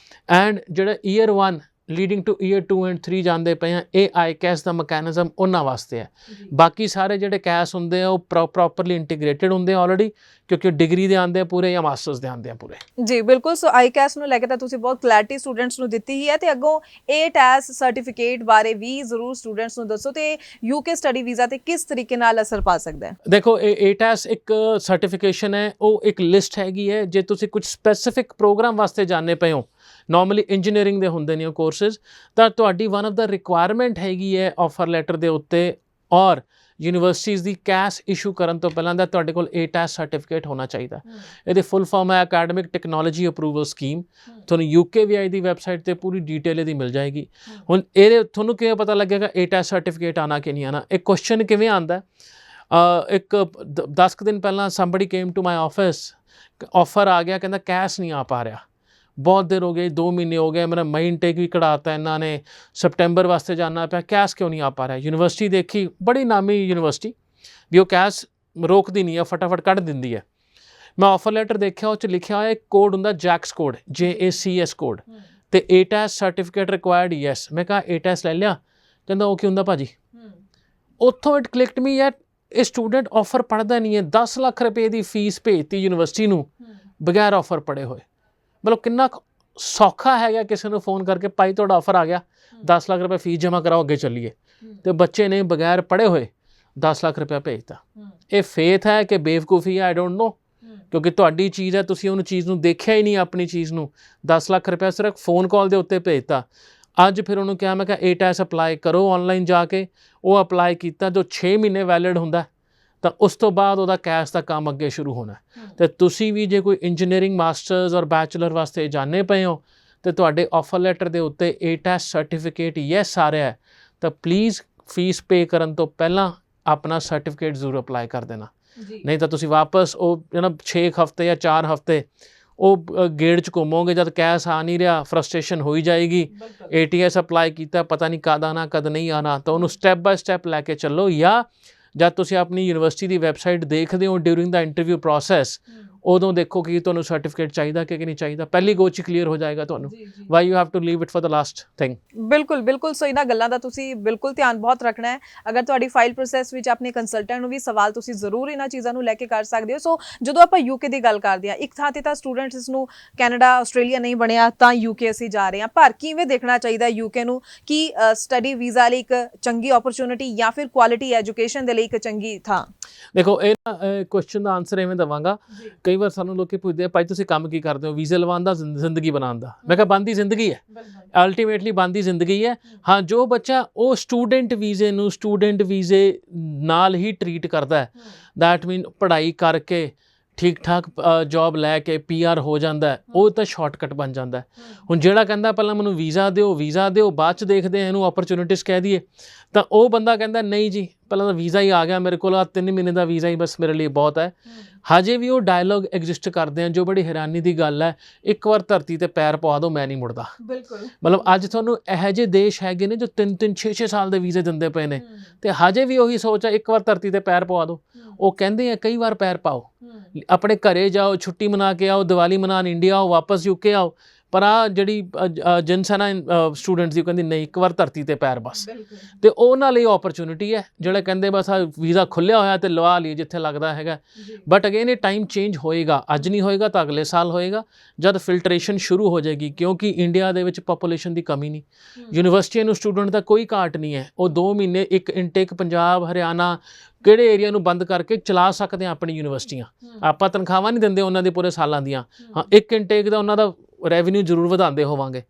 S1: ਐਂਡ ਜਿਹੜਾ year 1 leading two year 2 and 3 ਜਾਂਦੇ ਪਏ ਆ, ਇਹ ICAS ਦਾ ਮਕੈਨਿਜ਼ਮ ਉਹਨਾਂ ਵਾਸਤੇ ਹੈ। ਬਾਕੀ ਸਾਰੇ ਜਿਹੜੇ ਕੈਸ ਹੁੰਦੇ ਆ ਉਹ ਪ੍ਰੋਪਰਲੀ ਇੰਟੀਗ੍ਰੇਟਿਡ ਹੁੰਦੇ ਆ ਆਲਰੇਡੀ, ਕਿਉਂਕਿ ਡਿਗਰੀ ਦੇ ਆਉਂਦੇ ਆ ਪੂਰੇ ਜਾਂ ਮਾਸਟਰਸ ਦੇ ਆਉਂਦੇ ਆ ਪੂਰੇ।
S2: ਜੀ ਬਿਲਕੁਲ। ਸੋ ICAS ਨੂੰ ਲੈ ਕੇ ਤਾਂ ਤੁਸੀਂ ਬਹੁਤ ਕਲੈਰਿਟੀ ਸਟੂਡੈਂਟਸ ਨੂੰ ਦਿੱਤੀ ਹੀ ਹੈ, ਤੇ ਅੱਗੋਂ ATAS ਸਰਟੀਫਿਕੇਟ ਬਾਰੇ ਵੀ ਜ਼ਰੂਰ ਸਟੂਡੈਂਟਸ ਨੂੰ ਦੱਸੋ, ਤੇ UK ਸਟੱਡੀ ਵੀਜ਼ਾ ਤੇ ਕਿਸ ਤਰੀਕੇ ਨਾਲ ਅਸਰ ਪਾ ਸਕਦਾ ਹੈ?
S1: ਦੇਖੋ, ਇਹ ATAS ਇੱਕ ਸਰਟੀਫਿਕੇਸ਼ਨ ਹੈ, ਉਹ ਇੱਕ ਲਿਸਟ ਹੈਗੀ ਹੈ। ਜੇ ਤੁਸੀਂ ਕੁਝ ਸਪੈਸੀਫਿਕ ਪ੍ਰੋਗਰਾਮ ਵਾਸਤੇ ਜਾਣੇ ਪਏ ਹੋ, ਨੋਰਮਲੀ ਇੰਜੀਨੀਅਰਿੰਗ ਦੇ ਹੁੰਦੇ ਨੇ ਉਹ ਕੋਰਸਿਸ, ਤਾਂ ਤੁਹਾਡੀ ਵਨ ਆਫ ਦਾ ਰਿਕੁਆਇਰਮੈਂਟ ਹੈਗੀ ਹੈ ਆਫਰ ਲੈਟਰ ਦੇ ਉੱਤੇ ਔਰ ਯੂਨੀਵਰਸਿਟੀਜ਼ ਦੀ ਕੈਸ਼ ਇਸ਼ੂ ਕਰਨ ਤੋਂ ਪਹਿਲਾਂ ਦਾ ਤੁਹਾਡੇ ਕੋਲ ATAS ਸਰਟੀਫਿਕੇਟ ਹੋਣਾ ਚਾਹੀਦਾ। ਇਹਦੀ ਫੁੱਲ ਫਾਰਮ ਹੈ ਅਕੈਡਮਿਕ ਟੈਕਨੋਲੋਜੀ ਅਪਰੂਵਲ ਸਕੀਮ। ਤੁਹਾਨੂੰ UKVI ਦੀ ਵੈਬਸਾਈਟ ਤੇ ਪੂਰੀ ਡਿਟੇਲ ਇਹਦੀ ਮਿਲ ਜਾਏਗੀ। ਹੁਣ ਇਹਦੇ ਤੁਹਾਨੂੰ ਕਿਵੇਂ ਪਤਾ ਲੱਗੇਗਾ ATAS ਸਰਟੀਫਿਕੇਟ ਆਉਣਾ ਕਿ ਨਹੀਂ ਆਉਣਾ? ਇੱਕ ਕੁਐਸਚਨ ਕਿਵੇਂ ਆਉਂਦਾ, ਇੱਕ 10 ਦਿਨ ਪਹਿਲਾਂ somebody came to my office, offer ਆ ਗਿਆ, ਕਹਿੰਦਾ ਕੈਸ਼ ਨਹੀਂ ਆ ਪਾ ਰਿਹਾ, ਬਹੁਤ ਦੇਰ ਹੋ ਗਈ, 2 ਮਹੀਨੇ ਹੋ ਗਏ, ਮੇਰਾ ਮਈ ਇਨਟੇਕ ਵੀ ਕਢਾਤਾ ਇਹਨਾਂ ਨੇ, ਸਪਟੈਂਬਰ ਵਾਸਤੇ ਜਾਣਾ ਪਿਆ, ਕੈਸ਼ ਕਿਉਂ ਨਹੀਂ ਆ ਪਾ ਰਿਹਾ? ਯੂਨੀਵਰਸਿਟੀ ਦੇਖੀ, ਬੜੀ ਨਾਮੀ ਯੂਨੀਵਰਸਿਟੀ, ਵੀ ਉਹ ਕੈਸ਼ ਰੋਕਦੀ ਨਹੀਂ ਹੈ, ਫਟਾਫਟ ਕੱਢ ਦਿੰਦੀ ਹੈ। ਮੈਂ ਆਫਰ ਲੈਟਰ ਦੇਖਿਆ, ਉਹ 'ਚ ਲਿਖਿਆ ਹੋਇਆ ਇੱਕ ਕੋਡ ਹੁੰਦਾ JACS ਕੋਡ, JACS ਕੋਡ, ਤੇ ATAS ਸਰਟੀਫਿਕੇਟ ਰਿਕੁਆਇਰਡ ਯੈਸ। ਮੈਂ ਕਿਹਾ ATAS ਲੈ ਲਿਆ? ਕਹਿੰਦਾ ਉਹ ਕੀ ਹੁੰਦਾ ਭਾਜੀ? ਉੱਥੋਂ ਇਟ ਕਲਿਕਡ ਮੀ ਯਾਰ, ਇਹ ਸਟੂਡੈਂਟ ਆਫਰ ਪੜ੍ਹਦਾ ਨਹੀਂ ਹੈ, 10 ਲੱਖ ਰੁਪਏ ਦੀ ਫੀਸ ਭੇਜਤੀ ਯੂਨੀਵਰਸਿਟੀ ਨੂੰ ਬਗੈਰ ਆਫਰ ਪੜ੍ਹੇ ਹੋਏ। ਮਤਲਬ ਕਿੰਨਾ ਸੌਖਾ ਹੈਗਾ ਕਿਸੇ ਨੂੰ ਫੋਨ ਕਰਕੇ, ਭਾਈ ਤੁਹਾਡਾ ਆਫਰ ਆ ਗਿਆ, 10 ਲੱਖ ਰੁਪਏ ਫੀਸ ਜਮ੍ਹਾਂ ਕਰਾਓ, ਅੱਗੇ ਚੱਲੀਏ। ਤੇ ਬੱਚੇ ਨੇ ਬਗੈਰ ਪੜ੍ਹੇ ਹੋਏ 10 ਲੱਖ ਰੁਪਏ ਭੇਜਤਾ। ਇਹ ਫੇਥ ਹੈ ਕਿ ਬੇਵਕੂਫੀ ਹੈ? ਆਈ ਡੋਂਟ ਨੋ, ਕਿਉਂਕਿ ਤੁਹਾਡੀ ਚੀਜ਼ ਹੈ, ਤੁਸੀਂ ਉਹਨੂੰ ਚੀਜ਼ ਨੂੰ ਦੇਖਿਆ ਹੀ ਨਹੀਂ, ਆਪਣੀ ਚੀਜ਼ ਨੂੰ। 10 ਲੱਖ ਰੁਪਏ ਸਿਰਫ ਫੋਨ ਕਾਲ ਦੇ ਉੱਤੇ ਭੇਜਤਾ। ਅੱਜ ਫਿਰ ਉਹਨੂੰ ਕਿਹਾ, ਮੈਂ ਕਿਹਾ ATAS ਅਪਲਾਈ ਕਰੋ ਔਨਲਾਈਨ ਜਾ ਕੇ। ਉਹ ਅਪਲਾਈ ਕੀਤਾ, ਜੋ 6 ਮਹੀਨੇ ਵੈਲਿਡ ਹੁੰਦਾ, ਤਾਂ ਉਸ ਤੋਂ ਬਾਅਦ ਉਹਦਾ ਕੈਸ਼ ਦਾ ਕੰਮ ਅੱਗੇ ਸ਼ੁਰੂ ਹੋਣਾ। ਤੇ ਤੁਸੀਂ ਵੀ ਜੇ ਕੋਈ ਇੰਜੀਨੀਅਰਿੰਗ ਮਾਸਟਰਸ ਔਰ ਬੈਚਲਰ ਵਾਸਤੇ ਜਾਣੇ ਪਏ ਹੋ ਤੇ ਤੁਹਾਡੇ ਆਫਰ ਲੈਟਰ ਦੇ ਉੱਤੇ ATAS ਸਰਟੀਫਿਕੇਟ ਯੈਸ ਆ ਰਿਹਾ ਹੈ, ਤਾਂ ਪਲੀਜ਼ ਫੀਸ ਪੇ ਕਰਨ ਤੋਂ ਪਹਿਲਾਂ ਆਪਣਾ ਸਰਟੀਫਿਕੇਟ ਜ਼ਰੂਰ ਅਪਲਾਈ ਕਰ ਦੇਣਾ, ਨਹੀਂ ਤਾਂ ਤੁਸੀਂ ਵਾਪਸ ਉਹ 6 ਹਫ਼ਤੇ ਜਾਂ 4 ਹਫ਼ਤੇ ਉਹ ਗੇੜ 'ਚ ਘੁੰਮੋਗੇ, ਜਦ ਕੈਸ਼ ਆ ਨਹੀਂ ਰਿਹਾ ਫਰਸਟ੍ਰੇਸ਼ਨ ਹੋਈ ਜਾਏਗੀ। ATS ਅਪਲਾਈ ਕੀਤਾ, ਪਤਾ ਨਹੀਂ ਕਦ ਆਉਣਾ ਕਦ ਨਹੀਂ ਆਉਣਾ, ਤਾਂ ਉਹਨੂੰ ਸਟੈਪ ਬਾਏ ਸਟੈਪ ਲੈ ਕੇ ਚੱਲੋ। ਜਾਂ ਜਦ ਤੁਸੀਂ ਆਪਣੀ ਯੂਨੀਵਰਸਿਟੀ ਦੀ ਵੈਬਸਾਈਟ ਦੇਖਦੇ ਹੋ ਡਿਊਰਿੰਗ ਦਾ ਇੰਟਰਵਿਊ ਪ੍ਰੋਸੈਸ, ਉਦੋਂ ਦੇਖੋ ਕਿ ਤੁਹਾਨੂੰ ਸਰਟੀਫਿਕੇਟ ਚਾਹੀਦਾ ਕਿ ਨਹੀਂ ਚਾਹੀਦਾ, ਪਹਿਲੀ ਗੋ 'ਚ ਕਲੀਅਰ ਹੋ ਜਾਏਗਾ ਤੁਹਾਨੂੰ। Why you have to leave it for the last thing.
S2: ਬਿਲਕੁਲ ਸੋ ਇਹਨਾਂ ਗੱਲਾਂ ਦਾ ਤੁਸੀਂ ਬਿਲਕੁਲ ਧਿਆਨ ਬਹੁਤ ਰੱਖਣਾ ਹੈ। ਅਗਰ ਤੁਹਾਡੀ ਫਾਈਲ ਪ੍ਰੋਸੈਸ ਵਿੱਚ ਆਪਣੇ ਕੰਸਲਟੈਂਟ ਨੂੰ ਵੀ ਸਵਾਲ ਤੁਸੀਂ ਜ਼ਰੂਰ ਇਹਨਾਂ ਚੀਜ਼ਾਂ ਨੂੰ ਲੈ ਕੇ ਕਰ ਸਕਦੇ ਹੋ। ਸੋ ਜਦੋਂ ਆਪਾਂ UK ਦੀ ਗੱਲ ਕਰਦੇ ਹਾਂ, ਇੱਕ ਥਾਂ ਤੇ ਤਾਂ ਸਟੂਡੈਂਟਸ ਨੂੰ ਕੈਨੇਡਾ ਆਸਟ੍ਰੇਲੀਆ ਨਹੀਂ ਬਣਿਆ ਤਾਂ UK ਅਸੀਂ ਜਾ ਰਹੇ ਹਾਂ, ਪਰ ਕਿਵੇਂ ਦੇਖਣਾ ਚਾਹੀਦਾ UK ਨੂੰ ਕਿ ਸਟੱਡੀ ਵੀਜ਼ਾ ਲਈ ਇੱਕ ਚੰਗੀ ਓਪਰਚੁਨਿਟੀ ਜਾਂ ਫਿਰ ਕੁਆਲਿਟੀ ਐਜੂਕੇਸ਼ਨ ਦੇ ਲਈ ਇੱਕ ਚੰਗੀ ਥਾਂ?
S1: ਦੇਖੋ ਇਹ ਕੁਐਸਚਨ ਦਾ ਆਨਸਰ ਐਵੇਂ ਦੇਵਾਂਗਾ, ਕਈ ਵਾਰ ਸਾਨੂੰ ਲੋਕੀ ਪੁੱਛਦੇ ਆ ਭਾਈ ਤੁਸੀਂ ਕੰਮ ਕੀ ਕਰਦੇ ਹੋ, ਵੀਜ਼ਾ ਲਵਾਉਣ ਦਾ ਜ਼ਿੰਦਗੀ ਬਣਾਉਣ ਦਾ। ਮੈਂ ਕਿਹਾ ਬੰਦ ਦੀ ਜ਼ਿੰਦਗੀ ਹੈ, ਅਲਟੀਮੇਟਲੀ ਬੰਦ ਦੀ ਜ਼ਿੰਦਗੀ ਹੈ। ਹਾਂ, ਜੋ ਬੱਚਾ ਉਹ ਸਟੂਡੈਂਟ ਵੀਜ਼ੇ ਨੂੰ ਸਟੂਡੈਂਟ ਵੀਜ਼ੇ ਨਾਲ ਹੀ ਟਰੀਟ ਕਰਦਾ ਹੈ, ਦੈਟ ਮੀਨ ਪੜ੍ਹਾਈ ਕਰਕੇ ਠੀਕ ਠਾਕ ਜੌਬ ਲੈ ਕੇ PR ਹੋ ਜਾਂਦਾ, ਉਹ ਤਾਂ ਸ਼ਾਰਟਕਟ ਬਣ ਜਾਂਦਾ। ਹੁਣ ਜਿਹੜਾ ਕਹਿੰਦਾ ਪਹਿਲਾਂ ਮੈਨੂੰ ਵੀਜ਼ਾ ਦਿਓ ਬਾਅਦ 'ਚ ਦੇਖਦੇ ਆ ਇਹਨੂੰ ਓਪਰਚੁਨਿਟੀਜ਼ ਕਹਿ ਦਈਏ, ਤਾਂ ਉਹ ਬੰਦਾ ਕਹਿੰਦਾ ਨਹੀਂ ਜੀ ਪਹਿਲਾਂ ਤਾਂ ਵੀਜ਼ਾ ਹੀ ਆ ਗਿਆ ਮੇਰੇ ਕੋਲ, 3 ਮਹੀਨੇ ਦਾ ਵੀਜ਼ਾ ਹੀ ਬਸ ਮੇਰੇ ਲਈ ਬਹੁਤ ਹੈ। ਹਜੇ ਵੀ ਉਹ ਡਾਇਲੋਗ ਐਗਜ਼ਿਸਟ ਕਰਦੇ ਆ, ਜੋ ਬੜੀ ਹੈਰਾਨੀ ਦੀ ਗੱਲ ਹੈ। ਇੱਕ ਵਾਰ ਧਰਤੀ ਤੇ ਪੈਰ ਪਵਾ ਦਿਓ ਮੈਂ ਨਹੀਂ ਮੁੜਦਾ। ਮਤਲਬ ਅੱਜ ਤੁਹਾਨੂੰ ਇਹੋ ਜਿਹੇ ਦੇਸ਼ ਹੈਗੇ ਨੇ ਜੋ 3-3 6-6 ਸਾਲ ਦੇ ਵੀਜ਼ੇ ਦਿੰਦੇ ਪਏ ਨੇ, ਤੇ ਹਜੇ ਵੀ ਉਹੀ ਸੋਚ ਹੈ ਇੱਕ ਵਾਰ ਧਰਤੀ ਤੇ ਪੈਰ ਪਵਾ ਦਿਓ। ਉਹ ਕਹਿੰਦੇ ਆ ਕਈ ਵਾਰ ਪੈਰ ਪਾਓ, ਆਪਣੇ ਘਰੇ ਜਾਓ, ਛੁੱਟੀ ਮਨਾ ਕੇ ਆਓ, ਦੀਵਾਲੀ ਮਨਾਉਣ ਇੰਡੀਆ ਆਓ, ਵਾਪਸ UK ਆਓ। ਪਰ ਆ ਜਿਹੜੀ ਏਜੰਟਸ ਹੈ ਨਾ ਸਟੂਡੈਂਟਸ ਦੀ, ਕਹਿੰਦੀ ਨਹੀਂ ਇੱਕ ਵਾਰ ਧਰਤੀ ਤੇ ਪੈਰ ਬਸ। ਤੇ ਉਹਨਾਂ ਲਈ ਓਪਰਚੁਨਿਟੀ ਹੈ ਜਿਹੜੇ ਕਹਿੰਦੇ ਬਸ ਆ ਵੀਜ਼ਾ ਖੁੱਲ੍ਹਿਆ ਹੋਇਆ ਤੇ ਲਵਾ ਲਈ ਜਿੱਥੇ ਲੱਗਦਾ ਹੈਗਾ। ਬਟ ਅਗੇਨ ਇਹ ਟਾਈਮ ਚੇਂਜ ਹੋਏਗਾ, ਅੱਜ ਨਹੀਂ ਹੋਏਗਾ ਤਾਂ ਅਗਲੇ ਸਾਲ ਹੋਏਗਾ ਜਦ ਫਿਲਟਰੇਸ਼ਨ ਸ਼ੁਰੂ ਹੋ ਜਾਏਗੀ, ਕਿਉਂਕਿ ਇੰਡੀਆ ਦੇ ਵਿੱਚ ਪਾਪੂਲੇਸ਼ਨ ਦੀ ਕਮੀ ਨਹੀਂ, ਯੂਨੀਵਰਸਿਟੀਆਂ ਨੂੰ ਸਟੂਡੈਂਟ ਦਾ ਕੋਈ ਘਾਟ ਨਹੀਂ ਹੈ। ਉਹ 2 ਮਹੀਨੇ ਇੱਕ ਇਨਟੇਕ ਪੰਜਾਬ ਹਰਿਆਣਾ ਕਿਹੜੇ ਏਰੀਆ ਨੂੰ ਬੰਦ ਕਰਕੇ ਚਲਾ ਸਕਦੇ ਹਾਂ ਆਪਣੀ ਯੂਨੀਵਰਸਿਟੀਆਂ। ਆਪਾਂ ਤਨਖਾਹਾਂ ਨਹੀਂ ਦਿੰਦੇ ਉਹਨਾਂ ਦੇ ਪੂਰੇ ਸਾਲਾਂ ਦੀਆਂ, ਹਾਂ ਇੱਕ ਇਨਟੇਕ ਦਾ ਉਹਨਾਂ ਦਾ ਰੈਵਨਿਊ ਜ਼ਰੂਰ ਵਧਾਉਂਦੇ ਹੋਵਾਂਗੇ,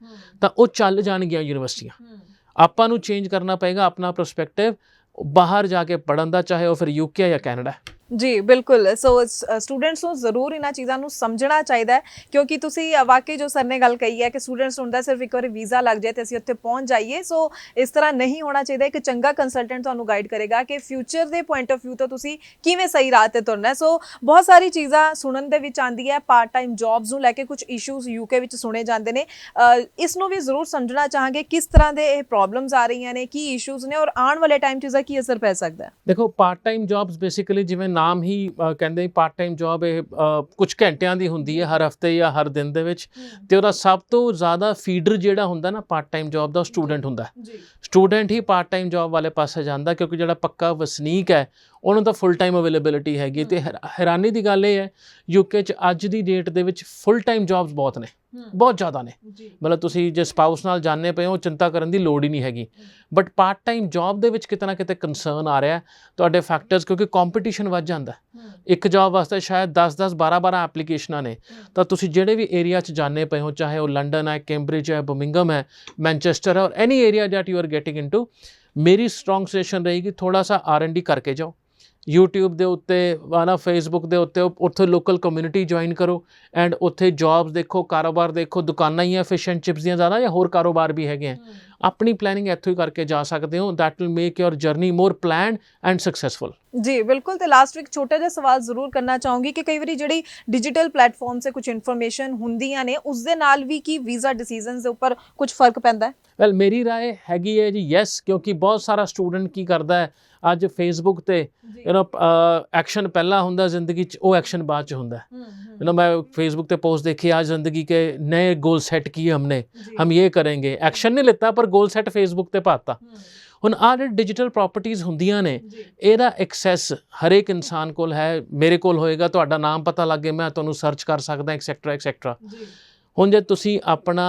S1: ਤਾਂ ਉਹ ਚੱਲ ਜਾਣਗੀਆਂ ਯੂਨੀਵਰਸਿਟੀਆਂ। ਆਪਾਂ ਨੂੰ ਚੇਂਜ ਕਰਨਾ ਪਏਗਾ ਆਪਣਾ ਪਰਸਪੈਕਟਿਵ, ਬਾਹਰ ਜਾ ਕੇ ਪੜ੍ਹਨ ਦਾ, ਚਾਹੇ ਉਹ ਫਿਰ UK ਜਾਂ ਕੈਨੇਡਾ। ਜੀ ਬਿਲਕੁਲ। ਸੋ ਸਟੂਡੈਂਟਸ ਨੂੰ ਜ਼ਰੂਰ ਇਹਨਾਂ ਚੀਜ਼ਾਂ ਨੂੰ ਸਮਝਣਾ ਚਾਹੀਦਾ ਹੈ, ਕਿਉਂਕਿ ਤੁਸੀਂ ਵਾਕਈ ਜੋ ਸਰ ਨੇ ਗੱਲ ਕਹੀ ਹੈ ਕਿ ਸਟੂਡੈਂਟਸ ਹੁੰਦਾ ਸਿਰਫ ਇੱਕ ਵਾਰੀ ਵੀਜ਼ਾ ਲੱਗ ਜਾਏ ਤੇ ਅਸੀਂ ਉੱਥੇ ਪਹੁੰਚ ਜਾਈਏ। ਸੋ ਇਸ ਤਰ੍ਹਾਂ ਨਹੀਂ ਹੋਣਾ ਚਾਹੀਦਾ। ਇੱਕ ਚੰਗਾ ਕੰਸਲਟੈਂਟ ਤੁਹਾਨੂੰ ਗਾਈਡ ਕਰੇਗਾ ਕਿ ਫਿਊਚਰ ਦੇ ਪੁਆਇੰਟ ਆਫ ਵਿਊ ਤੋਂ ਤੁਸੀਂ ਕਿਵੇਂ ਸਹੀ ਰਾਹ ਤੇ ਤੁਰਨਾ। ਸੋ ਬਹੁਤ ਸਾਰੀ ਚੀਜ਼ਾਂ ਸੁਣਨ ਦੇ ਵਿੱਚ ਆਉਂਦੀ ਹੈ, ਪਾਰਟ ਟਾਈਮ ਜੌਬਸ ਨੂੰ ਲੈ ਕੇ ਕੁਝ ਇਸ਼ੂਜ਼ UK ਵਿੱਚ ਸੁਣੇ ਜਾਂਦੇ ਨੇ। ਇਸ ਨੂੰ ਵੀ ਜ਼ਰੂਰ ਸਮਝਣਾ ਚਾਹਾਂਗੇ ਕਿਸ ਤਰ੍ਹਾਂ ਦੇ ਇਹ ਪ੍ਰੋਬਲਮਸ ਆ ਰਹੀਆਂ ਨੇ, ਕੀ ਇਸ਼ੂਜ਼ ਨੇ, ਔਰ ਆਉਣ ਵਾਲੇ ਟਾਈਮ 'ਚ ਇਸਦਾ ਕੀ ਅਸਰ ਪੈ ਸਕਦਾ ਹੈ। ਦੇਖੋ ਪਾਰਟ ਟਾਈਮ ਜੌਬਸ ਬੇਸਿਕਲੀ ਜਿਵੇਂ ਨਾਮ ਹੀ ਕਹਿੰਦੇ ਪਾਰਟ ਟਾਈਮ ਜੌਬ ਇਹ ਕੁਝ ਘੰਟਿਆਂ ਦੀ ਹੁੰਦੀ ਹੈ ਹਰ ਹਫਤੇ ਜਾਂ ਹਰ ਦਿਨ ਦੇ ਵਿੱਚ, ਤੇ ਉਹਦਾ ਸਭ ਤੋਂ ਜ਼ਿਆਦਾ ਫੀਡਰ ਜਿਹੜਾ ਹੁੰਦਾ ਨਾ ਪਾਰਟ ਟਾਈਮ ਜੌਬ ਦਾ, ਸਟੂਡੈਂਟ ਹੁੰਦਾ। ਸਟੂਡੈਂਟ ਹੀ ਪਾਰਟ ਟਾਈਮ ਜੌਬ ਵਾਲੇ ਪਾਸੇ ਜਾਂਦਾ, ਕਿਉਂਕਿ ਜਿਹੜਾ ਪੱਕਾ ਵਸਨੀਕ ਹੈ ਉਹਨੂੰ ਤਾਂ ਫੁੱਲ ਟਾਈਮ ਅਵੇਲੇਬਿਲਿਟੀ ਹੈਗੀ। ਤੇ ਹੈਰਾਨੀ ਦੀ ਗੱਲ ਇਹ ਹੈ UK 'ਚ ਅੱਜ ਦੀ ਡੇਟ ਦੇ ਵਿੱਚ ਫੁੱਲ ਟਾਈਮ ਜੌਬਸ ਬਹੁਤ ਨੇ, ਬਹੁਤ ਜ਼ਿਆਦਾ ਨੇ। ਮਤਲਬ ਤੁਸੀਂ ਜੇ ਸਪਾਊਸ ਨਾਲ ਜਾਣੇ ਪਏ ਹੋ ਚਿੰਤਾ ਕਰਨ ਦੀ ਲੋੜ ਹੀ ਨਹੀਂ ਹੈਗੀ। ਬਟ ਪਾਰਟ ਟਾਈਮ ਜੌਬ ਦੇ ਵਿੱਚ ਕਿਤੇ ਨਾ ਕਿਤੇ ਕੰਸਰਨ ਆ ਰਿਹਾ ਤੁਹਾਡੇ ਫੈਕਟਰਸ, ਕਿਉਂਕਿ ਕੰਪੀਟੀਸ਼ਨ ਵੱਧ ਜਾਂਦਾ। ਇੱਕ ਜੌਬ ਵਾਸਤੇ ਸ਼ਾਇਦ 10-10 12-12 ਐਪਲੀਕੇਸ਼ਨਾਂ ਨੇ, ਤਾਂ ਤੁਸੀਂ ਜਿਹੜੇ ਵੀ ਏਰੀਆ 'ਚ ਜਾਣੇ ਪਏ ਹੋ, ਚਾਹੇ ਉਹ ਲੰਡਨ ਹੈ, ਕੈਂਬਰਿਜ ਹੈ, ਬਰਮਿੰਘਮ ਹੈ, ਮੈਨਚੈਸਟਰ ਹੈ, ਔਰ any area that you are getting into, ਮੇਰੀ ਸਟਰੋਂਗ ਸਜੈਸ਼ਨ ਰਹੇਗੀ ਥੋੜਾ ਸਾ R&D ਕਰਕੇ ਜਾਓ। YouTube ਦੇ ਉੱਤੇ ਨਾ Facebook ਦੇ ਉੱਤੇ ਉੱਥੇ ਲੋਕਲ ਕਮਿਊਨਿਟੀ ਜੁਆਇਨ ਕਰੋ ਐਂਡ ਉੱਥੇ ਜੌਬਸ ਦੇਖੋ, ਕਾਰੋਬਾਰ ਦੇਖੋ। ਦੁਕਾਨਾਂ ਹੀ ਆ ਫਿਸ਼ ਐਂਡ ਚਿਪਸ ਦੀਆਂ ਜ਼ਿਆਦਾ, ਜਾਂ ਹੋਰ ਕਾਰੋਬਾਰ ਵੀ ਹੈਗੇ ਆ। ਆਪਣੀ ਪਲੈਨਿੰਗ ਇੱਥੋਂ ਹੀ ਕਰਕੇ ਜਾ ਸਕਦੇ ਹੋ। That will make your journey more planned and successful. ਜੀ ਬਿਲਕੁਲ। ਤੇ ਲਾਸਟ ਵੀਕ ਛੋਟਾ ਜਿਹਾ ਸਵਾਲ ਜ਼ਰੂਰ ਕਰਨਾ ਚਾਹੂੰਗੀ ਕਿ ਕਈ ਵਾਰੀ ਜਿਹੜੀ ਡਿਜੀਟਲ ਪਲੇਟਫਾਰਮ 'ਤੇ ਕੁਝ ਇਨਫੋਰਮੇਸ਼ਨ ਹੁੰਦੀਆਂ ਨੇ, ਉਸ ਦੇ ਨਾਲ ਵੀ ਕੀ ਵੀਜ਼ਾ ਡਿਸੀਜ਼ਨਸ ਦੇ ਉੱਪਰ ਕੁਝ ਫਰਕ ਪੈਂਦਾ ਹੈ? ਵੈਲ ਮੇਰੀ ਰਾਏ ਹੈਗੀ ਹੈ ਜੀ ਯੈਸ, ਕਿਉਂਕਿ ਬਹੁਤ ਸਾਰਾ ਸਟੂਡੈਂਟ ਕੀ ਕਰਦਾ ਹੈ ਅੱਜ Facebook ਤੇ ਐਕਸ਼ਨ ਪਹਿਲਾਂ ਹੁੰਦਾ ਜ਼ਿੰਦਗੀ 'ਚ, ਉਹ ਐਕਸ਼ਨ ਬਾਅਦ 'ਚ ਹੁੰਦਾ। मैं Facebook पे पोस्ट देखी आज ज़िंदगी के नए गोल सेट किए हमने, हम ये करेंगे, एक्शन नहीं लेता पर गोल सेट Facebook ਤੇ ਪਾਤਾ। ਹੁਣ ਆਹ ਜਿਹੜੇ ਡਿਜੀਟਲ ਪ੍ਰੋਪਰਟੀਜ਼ ਹੁੰਦੀਆਂ ਨੇ ਇਹਦਾ ਐਕਸੈਸ ਹਰੇਕ ਇਨਸਾਨ ਕੋਲ ਹੈ, ਮੇਰੇ ਕੋਲ ਹੋਏਗਾ। ਤੁਹਾਡਾ ਨਾਮ ਪਤਾ ਲੱਗੇ ਮੈਂ ਤੁਹਾਨੂੰ ਸਰਚ ਕਰ ਸਕਦਾ ਐਕਸੈਕਟਰਾ ਐਕਸੈਕਟਰਾ। ਹੁਣ ਜੇ ਤੁਸੀਂ ਆਪਣਾ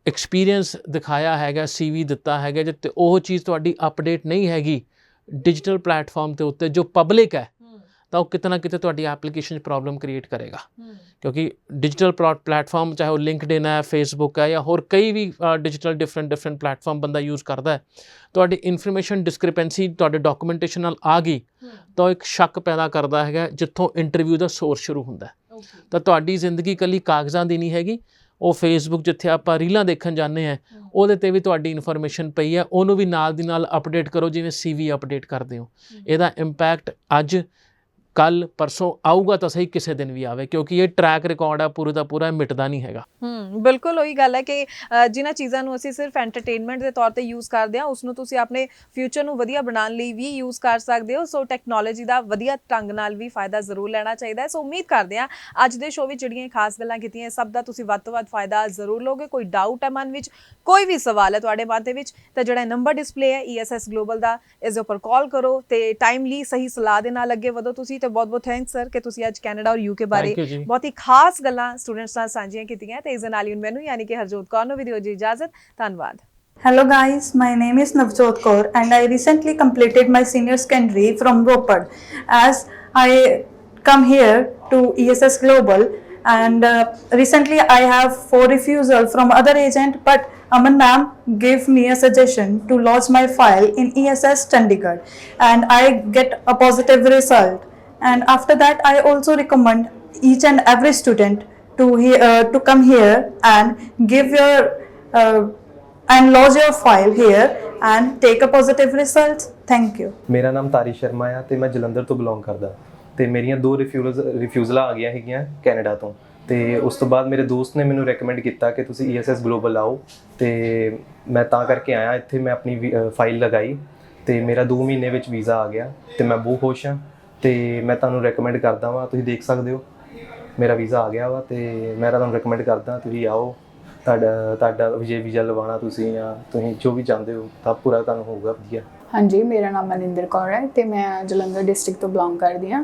S1: ਐਕਸਪੀਰੀਅੰਸ ਦਿਖਾਇਆ ਹੈਗਾ, CV ਦਿੱਤਾ ਹੈਗਾ, ਜੇ ਉਹ ਚੀਜ਼ ਤੁਹਾਡੀ ਅਪਡੇਟ ਨਹੀਂ ਹੈਗੀ ਡਿਜੀਟਲ ਪਲੇਟਫਾਰਮ ਦੇ ਉੱਤੇ ਜੋ ਪਬਲਿਕ ਹੈ, ਤਾਂ ਉਹ ਕਿਤੇ ਨਾ ਕਿਤੇ ਤੁਹਾਡੀ ਐਪਲੀਕੇਸ਼ਨ 'ਚ ਪ੍ਰੋਬਲਮ ਕ੍ਰੀਏਟ ਕਰੇਗਾ। ਕਿਉਂਕਿ ਡਿਜੀਟਲ ਪਲੇਟਫਾਰਮ ਚਾਹੇ ਉਹ ਲਿੰਕਡਇਨ ਹੈ, Facebook ਹੈ, ਜਾਂ ਹੋਰ ਕਈ ਵੀ ਡਿਜੀਟਲ ਡਿਫਰੈਂਟ ਪਲੇਟਫਾਰਮ ਬੰਦਾ ਯੂਜ਼ ਕਰਦਾ ਹੈ, ਤੁਹਾਡੀ ਇਨਫੋਰਮੇਸ਼ਨ ਡਿਸਕ੍ਰਿਪੈਂਸੀ ਤੁਹਾਡੇ ਡਾਕੂਮੈਂਟੇਸ਼ਨ ਨਾਲ ਆ ਗਈ ਤਾਂ ਇੱਕ ਸ਼ੱਕ ਪੈਦਾ ਕਰਦਾ ਹੈਗਾ ਜਿੱਥੋਂ ਇੰਟਰਵਿਊ ਦਾ ਸੋਰਸ ਸ਼ੁਰੂ ਹੁੰਦਾ। ਤਾਂ ਤੁਹਾਡੀ ਜ਼ਿੰਦਗੀ ਇਕੱਲੀ ਕਾਗਜ਼ਾਂ ਦੀ ਨਹੀਂ ਹੈਗੀ, ਉਹ ਫੇਸਬੁੱਕ ਜਿੱਥੇ ਆਪਾਂ ਰੀਲਾਂ ਦੇਖਣ ਜਾਂਦੇ ਆ ਉਹਦੇ ਤੇ ਵੀ ਤੁਹਾਡੀ ਇਨਫੋਰਮੇਸ਼ਨ ਪਈ ਹੈ, ਉਹਨੂੰ ਵੀ ਨਾਲ ਦੀ ਨਾਲ ਅਪਡੇਟ ਕਰੋ ਜਿਵੇਂ CV ਅਪਡੇਟ ਕਰਦੇ ਹੋ। ਇਹਦਾ ਇੰਪੈਕਟ ਅੱਜ ਕੱਲ ਪਰਸੋਂ ਆਊਗਾ ਤਾਂ ਸਹੀ, ਕਿਸੇ ਦਿਨ ਵੀ ਆਵੇ, ਕਿਉਂਕਿ ਇਹ ਟਰੈਕ ਰਿਕਾਰਡ ਆ ਪੂਰੇ ਦਾ ਪੂਰਾ, ਮਿਟਦਾ ਨਹੀਂ ਹੈਗਾ।
S2: ਬਿਲਕੁਲ ਉਹੀ ਗੱਲ ਹੈ ਕਿ ਜਿਨ੍ਹਾਂ ਚੀਜ਼ਾਂ ਨੂੰ ਅਸੀਂ ਸਿਰਫ ਐਂਟਰਟੇਨਮੈਂਟ ਦੇ ਤੌਰ ਤੇ ਯੂਜ਼ ਕਰਦੇ ਹਾਂ ਉਸ ਨੂੰ ਤੁਸੀਂ ਆਪਣੇ ਫਿਊਚਰ ਨੂੰ ਵਧੀਆ ਬਣਾਉਣ ਲਈ ਵੀ ਯੂਜ਼ ਕਰ ਸਕਦੇ ਹੋ। ਸੋ ਟੈਕਨੋਲੋਜੀ ਦਾ ਵਧੀਆ ਢੰਗ ਨਾਲ ਵੀ ਫਾਇਦਾ ਜ਼ਰੂਰ ਲੈਣਾ ਚਾਹੀਦਾ ਹੈ। ਸੋ ਉਮੀਦ ਕਰਦੇ ਹਾਂ ਅੱਜ ਦੇ ਸ਼ੋਅ ਵਿੱਚ ਜਿਹੜੀਆਂ ਖਾਸ ਗੱਲਾਂ ਕੀਤੀਆਂ ਸਭ ਦਾ ਤੁਸੀਂ ਵੱਧ ਤੋਂ ਵੱਧ ਫਾਇਦਾ ਜ਼ਰੂਰ ਲਓਗੇ। ਕੋਈ ਡਾਊਟ ਹੈ ਮਨ ਵਿੱਚ, ਕੋਈ ਵੀ ਸਵਾਲ ਹੈ ਤੁਹਾਡੇ ਮਨ ਦੇ ਵਿੱਚ, ਤਾਂ ਜਿਹੜਾ ਨੰਬਰ ਡਿਸਪਲੇ ਹੈ ESS ਗਲੋਬਲ ਦਾ, ਇਸ ਦੇ ਉੱਪਰ ਕਾਲ ਕਰੋ ਤੇ ਟਾਈਮਲੀ ਸਹੀ ਸਲਾਹ ਦੇ ਨਾਲ ਅੱਗੇ ਵਧੋ ਤੁਸੀਂ। ਤੇ ਬਹੁਤ ਬਹੁਤ ਥੈਂਕਸ ਸਰ ਕਿ ਤੁਸੀਂ ਅੱਜ ਕੈਨੇਡਾ ਔਰ UK ਬਾਰੇ ਬਹੁਤ ਹੀ ਖਾਸ ਗੱਲਾਂ ਸਟੂਡੈਂਟਸ ਨਾਲ ਸਾਂਝੀਆਂ ਕੀਤੀਆਂ। ਤੇ ਇਸ ਦੇ ਨਾਲ ਹੀ ਮੈਨੂੰ ਯਾਨੀ ਕਿ ਹਰਜੋਤ ਕੌਰ ਨੂੰ ਵੀ ਦਿਓ ਜੀ ਇਜਾਜ਼ਤ। ਧੰਨਵਾਦ।
S3: Hello guys, my name is Navjot Kaur and I recently completed my senior secondary from Ropar. As I come here to ESS Global and recently I have 4 refusal from other agent, but Aman ma'am gave me a suggestion to lodge my file in ESS Chandigarh and I get a positive result. And after that I also recommend each and every student to come here and give your and lodge your file here and take a positive result. Thank you.
S4: ਮੇਰਾ ਨਾਮ ਤਾਰੀ ਸ਼ਰਮਾ ਆ ਤੇ ਮੈਂ ਜਲੰਧਰ ਤੋਂ belong ਕਰਦਾ ਤੇ ਮੇਰੀਆਂ 2 ਰਿਫਿਊਜ਼ਲਾਂ ਆ ਗਈਆਂ ਹੈਗੀਆਂ ਕੈਨੇਡਾ ਤੋਂ। ਤੇ ਉਸ ਤੋਂ ਬਾਅਦ ਮੇਰੇ ਦੋਸਤ ਨੇ ਮੈਨੂੰ ਰეკਮੈਂਡ ਕੀਤਾ ਕਿ ਤੁਸੀਂ ESS ਗਲੋਬਲ ਆਓ ਤੇ ਮੈਂ ਤਾਂ ਕਰਕੇ ਆਇਆ ਇੱਥੇ। ਮੈਂ ਆਪਣੀ ਫਾਈਲ ਲਗਾਈ ਤੇ ਮੇਰਾ 2 ਮਹੀਨੇ ਵਿੱਚ ਵੀਜ਼ਾ ਆ ਗਿਆ ਤੇ ਮੈਂ ਬਹੁਤ ਖੁਸ਼ ਹਾਂ ਤੇ ਮੈਂ ਤੁਹਾਨੂੰ ਰეკਮੈਂਡ ਕਰਦਾ ਵਾਂ, ਤੁਸੀਂ ਦੇਖ ਸਕਦੇ ਹੋ ਮੇਰਾ ਵੀਜ਼ਾ ਆ ਗਿਆ ਵਾ ਤੇ ਮੈਂ ਤੁਹਾਨੂੰ ਰეკਮੈਂਡ ਕਰਦਾ ਤੁਸੀਂ ਆਓ। ਤੁਹਾਡਾ ਜੇ ਵੀਜ਼ਾ ਲਵਾਉਣਾ ਤੁਸੀਂ ਜਾਂ ਤੁਸੀਂ ਜੋ ਵੀ ਚਾਹੁੰਦੇ ਹੋ ਤਾਂ ਪੂਰਾ ਤੁਹਾਨੂੰ ਹੋਊਗਾ ਵਧੀਆ।
S5: ਹਾਂਜੀ, ਮੇਰਾ ਨਾਮ ਮਨਿੰਦਰ ਕੌਰ ਹੈ ਤੇ ਮੈਂ ਜਲੰਧਰ ਡਿਸਟ੍ਰਿਕਟ ਤੋਂ ਬਿਲੋਂਗ ਕਰਦੀ ਹਾਂ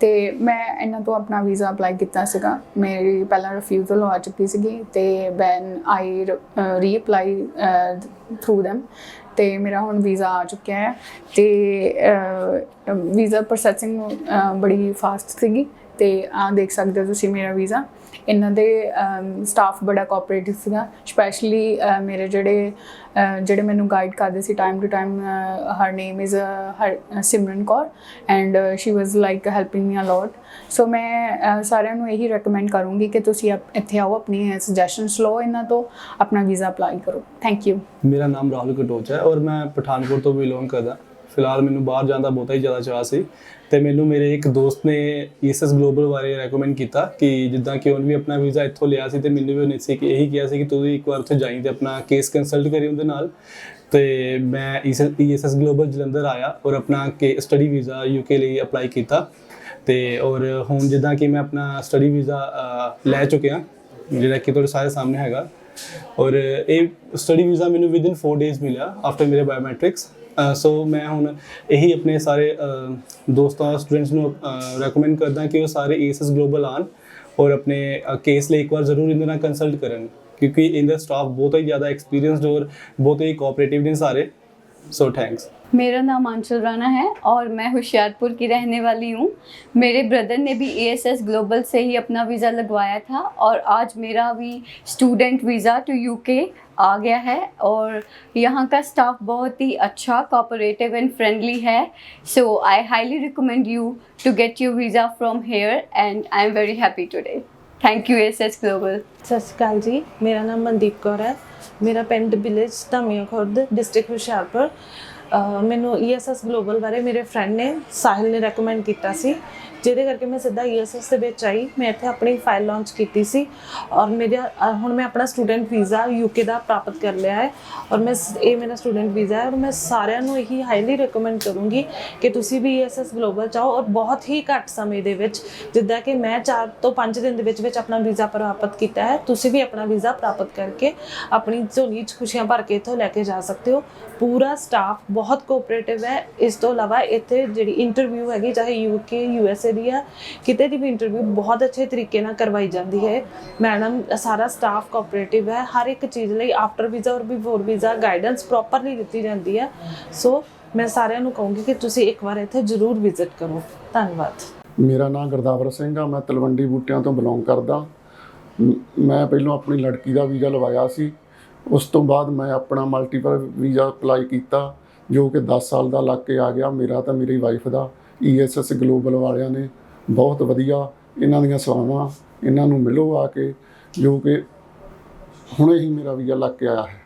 S5: ਤੇ ਮੈਂ ਇਹਨਾਂ ਤੋਂ ਆਪਣਾ ਵੀਜ਼ਾ ਅਪਲਾਈ ਕੀਤਾ ਸੀਗਾ। ਮੇਰੀ ਪਹਿਲਾਂ ਰਿਫਿਊਜ਼ਲ ਹੋ ਚੁੱਕੀ ਸੀਗੀ ਤੇ ਵੈਨ ਆਈ ਰੀਅਪਲਾਈ ਥਰੂ ਦੈਮ ਤੇ ਮੇਰਾ ਹੁਣ ਵੀਜ਼ਾ ਆ ਚੁੱਕਿਆ ਹੈ ਤੇ ਵੀਜ਼ਾ ਪ੍ਰੋਸੈਸਿੰਗ ਬੜੀ ਫਾਸਟ ਸੀਗੀ ਤੇ ਆ ਦੇਖ ਸਕਦੇ ਹੋ ਤੁਸੀਂ ਮੇਰਾ ਵੀਜ਼ਾ। ਇਹਨਾਂ ਦੇ ਸਟਾਫ ਬੜਾ ਕੋਆਪਰੇਟਿਵ ਸੀਗਾ, ਸਪੈਸ਼ਲੀ ਮੇਰੇ ਜਿਹੜੇ ਮੈਨੂੰ ਗਾਈਡ ਕਰਦੇ ਸੀ time to time. Her name is Simran Kaur and she was like helping me a lot. So ਮੈਂ ਸਾਰਿਆਂ ਨੂੰ ਇਹੀ ਰეკਮੈਂਡ ਕਰੂੰਗੀ ਕਿ ਤੁਸੀਂ ਇੱਥੇ ਆਓ, ਆਪਣੀ ਸੁਜੈਸ਼ਨਸ ਲਓ ਇਹਨਾਂ ਤੋਂ, ਆਪਣਾ ਵੀਜ਼ਾ ਅਪਲਾਈ ਕਰੋ। Thank you.
S6: ਮੇਰਾ ਨਾਮ ਰਾਹੁਲ ਕਟੋਚ ਹੈ ਔਰ ਮੈਂ ਪਠਾਨਕੋਟ ਤੋਂ ਬਿਲੋਂਗ ਕਰਦਾ। ਫਿਲਹਾਲ ਮੈਨੂੰ ਬਾਹਰ ਜਾਣ ਦਾ ਬਹੁਤਾ ਹੀ ਜ਼ਿਆਦਾ ਚਾਅ ਸੀ ਤੇ ਮੈਨੂੰ ਮੇਰੇ ਇੱਕ ਦੋਸਤ ਨੇ ESS ਗਲੋਬਲ ਬਾਰੇ ਰეკਮੈਂਡ ਕੀਤਾ ਕਿ ਜਿੱਦਾਂ ਕਿ ਉਹਨੇ ਵੀ ਆਪਣਾ ਵੀਜ਼ਾ ਇੱਥੋਂ ਲਿਆ ਸੀ ਤੇ ਮੈਨੂੰ ਵੀ ਉਹਨੇ ਇਹੀ ਕਿਹਾ ਸੀ ਕਿ ਤੂੰ ਵੀ ਇੱਕ ਵਾਰ ਉੱਥੇ ਜਾਈਂ ਤੇ ਆਪਣਾ ਕੇਸ ਕੰਸਲਟ ਕਰੀ ਉਹਦੇ ਨਾਲ। ਤੇ ਮੈਂ ESS ਗਲੋਬਲ ਜਲੰਧਰ ਆਇਆ ਔਰ ਆਪਣਾ ਸਟੱਡੀ ਵੀਜ਼ਾ UK ਲਈ ਅਪਲਾਈ ਕੀਤਾ ਤੇ ਔਰ ਹੁਣ ਜਿੱਦਾਂ ਕਿ ਮੈਂ ਆਪਣਾ ਸਟੱਡੀ ਵੀਜ਼ਾ ਲੈ ਚੁੱਕਿਆ ਜਿਹੜਾ ਕਿ ਤੁਹਾਡੇ ਸਾਰੇ ਸਾਹਮਣੇ ਹੈਗਾ। ਔਰ ਇਹ ਸਟੱਡੀ ਵੀਜ਼ਾ ਮੈਨੂੰ ਵਿਦਿਨ 4 ਡੇਜ਼ ਮਿਲਿਆ ਆਫਟਰ ਮੇਰੇ ਬਾਇਓਮੈਟ੍ਰਿਕਸ। ਸੋ ਮੈਂ ਹੁਣ ਇਹੀ ਆਪਣੇ ਸਾਰੇ ਦੋਸਤਾਂ ਸਟੂਡੈਂਟਸ ਨੂੰ ਰეკਮੈਂਡ ਕਰਦਾ ਕਿ ਉਹ ਸਾਰੇ ESS ਗਲੋਬਲ ਆਉਣ ਔਰ ਆਪਣੇ ਕੇਸ ਲਈ ਇੱਕ ਵਾਰ ਜ਼ਰੂਰ ਇਹਦੇ ਨਾਲ ਕੰਸਲਟ ਕਰਨ, ਕਿਉਂਕਿ ਇਹਦਾ ਸਟਾਫ ਬਹੁਤ ਹੀ ਜ਼ਿਆਦਾ ਐਕਸਪੀਰੀਅੰਸਡ ਔਰ बहुत ही कोऑपरेटिव ने सारे। So thanks.
S7: मेरा नाम आंचल राणा है और मैं होशियारपुर की रहने वाली हूँ। मेरे ब्रदर ने भी ESS ग्लोबल से ही अपना वीज़ा लगवाया था और आज मेरा भी स्टूडेंट वीज़ा टू UK आ गया है और यहाँ का स्टाफ बहुत ही अच्छा, कोऑपरेटिव एंड फ्रेंडली है। So I highly recommend you to get your visa from here and I am very happy today. Thank you ESS global.
S8: ਸਤਿ ਸ਼੍ਰੀ ਅਕਾਲ ਜੀ, ਮੇਰਾ ਨਾਮ ਮਨਦੀਪ ਕੌਰ ਹੈ। ਮੇਰਾ ਪਿੰਡ ਵਿਲੇਜ ਧਾਮੀਆਂ ਖੁਰਦ, ਡਿਸਟ੍ਰਿਕਟ ਹੁਸ਼ਿਆਰਪੁਰ। ਮੈਨੂੰ ESS ਗਲੋਬਲ ਬਾਰੇ ਮੇਰੇ ਫਰੈਂਡ ਨੇ, ਸਾਹਿਲ ਨੇ ਰეკਮੈਂਡ ਕੀਤਾ ਸੀ, ਜਿਹਦੇ ਕਰਕੇ ਮੈਂ ਸਿੱਧਾ ESS ਦੇ ਵਿੱਚ ਆਈ। ਮੈਂ ਇੱਥੇ ਆਪਣੀ ਫਾਈਲ ਲਾਂਚ ਕੀਤੀ ਸੀ ਔਰ ਹੁਣ ਮੈਂ ਆਪਣਾ ਸਟੂਡੈਂਟ ਵੀਜ਼ਾ UK ਦਾ ਪ੍ਰਾਪਤ ਕਰ ਲਿਆ ਹੈ ਔਰ ਇਹ ਮੇਰਾ ਸਟੂਡੈਂਟ ਵੀਜ਼ਾ ਹੈ ਔਰ ਮੈਂ ਸਾਰਿਆਂ ਨੂੰ ਇਹੀ ਹਾਈਲੀ ਰეკਮੈਂਡ ਕਰੂੰਗੀ ਕਿ ਤੁਸੀਂ ਵੀ ESS ਗਲੋਬਲ ਚਾਹੋ ਔਰ ਬਹੁਤ ਹੀ ਘੱਟ ਸਮੇਂ ਦੇ ਵਿੱਚ, ਜਿੱਦਾਂ ਕਿ ਮੈਂ 4 ਤੋਂ 5 ਦਿਨ ਦੇ ਵਿੱਚ ਆਪਣਾ ਵੀਜ਼ਾ ਪ੍ਰਾਪਤ ਕੀਤਾ ਹੈ, ਤੁਸੀਂ ਵੀ ਆਪਣਾ ਵੀਜ਼ਾ ਪ੍ਰਾਪਤ ਕਰਕੇ ਆਪਣੀ ਝੋਲੀ 'ਚ ਖੁਸ਼ੀਆਂ ਭਰ ਕੇ ਇੱਥੋਂ ਲੈ ਕੇ ਜਾ ਸਕਦੇ ਹੋ। ਪੂਰਾ ਸਟਾਫ ਬਹੁਤ ਕੋਆਪਰੇਟਿਵ ਹੈ। ਇਸ ਤੋਂ ਇਲਾਵਾ ਇੱਥੇ ਜਿਹੜੀ ਇੰਟਰਵਿਊ ਹੈਗੀ, ਚਾਹੇ UK USA ਦੀ ਆ, ਕਿਤੇ ਦੀ ਵੀ ਇੰਟਰਵਿਊ ਬਹੁਤ ਅੱਛੇ ਤਰੀਕੇ ਨਾਲ ਕਰਵਾਈ ਜਾਂਦੀ ਹੈ। ਮੈਡਮ ਸਾਰਾ ਸਟਾਫ ਕੋਆਪਰੇਟਿਵ ਹੈ। ਹਰ ਇੱਕ ਚੀਜ਼ ਲਈ ਆਫਟਰ ਵੀਜ਼ਾ ਔਰ ਬਿਫੋਰ ਵੀਜ਼ਾ ਗਾਈਡੈਂਸ ਪ੍ਰੋਪਰਲੀ ਦਿੱਤੀ ਜਾਂਦੀ ਹੈ। ਸੋ ਮੈਂ ਸਾਰਿਆਂ ਨੂੰ ਕਹੂੰਗੀ ਕਿ ਤੁਸੀਂ ਇੱਕ ਵਾਰ ਇੱਥੇ ਜ਼ਰੂਰ ਵਿਜ਼ਿਟ ਕਰੋ। ਧੰਨਵਾਦ।
S9: ਮੇਰਾ ਨਾਮ ਗੁਰਦਾਵਰ ਸਿੰਘ ਆ, ਮੈਂ ਤਲਵੰਡੀ ਬੂਟਿਆਂ ਤੋਂ ਬਿਲੋਂਗ ਕਰਦਾ। ਮੈਂ ਪਹਿਲਾਂ ਆਪਣੀ ਲੜਕੀ ਦਾ ਵੀਜ਼ਾ ਲਵਾਇਆ ਸੀ, ਉਸ ਤੋਂ ਬਾਅਦ ਮੈਂ ਆਪਣਾ ਮਲਟੀਪਲ ਵੀਜ਼ਾ ਅਪਲਾਈ ਕੀਤਾ ਜੋ ਕਿ 10 ਸਾਲ ਦਾ ਲੱਗ ਕੇ ਆ ਗਿਆ। ਮੇਰਾ ਤਾਂ ਮੇਰੀ ਵਾਈਫ ਦਾ। ESS ਗਲੋਬਲ ਵਾਲਿਆਂ ਨੇ ਬਹੁਤ ਵਧੀਆ ਇਹਨਾਂ ਦੀਆਂ ਸੇਵਾਵਾਂ, ਇਹਨਾਂ ਨੂੰ ਮਿਲੋ ਆ ਕੇ, ਜੋ ਕਿ ਹੁਣੇ ਹੀ ਮੇਰਾ ਵੀਜ਼ਾ ਲੱਗ ਕੇ ਆਇਆ ਹੈ।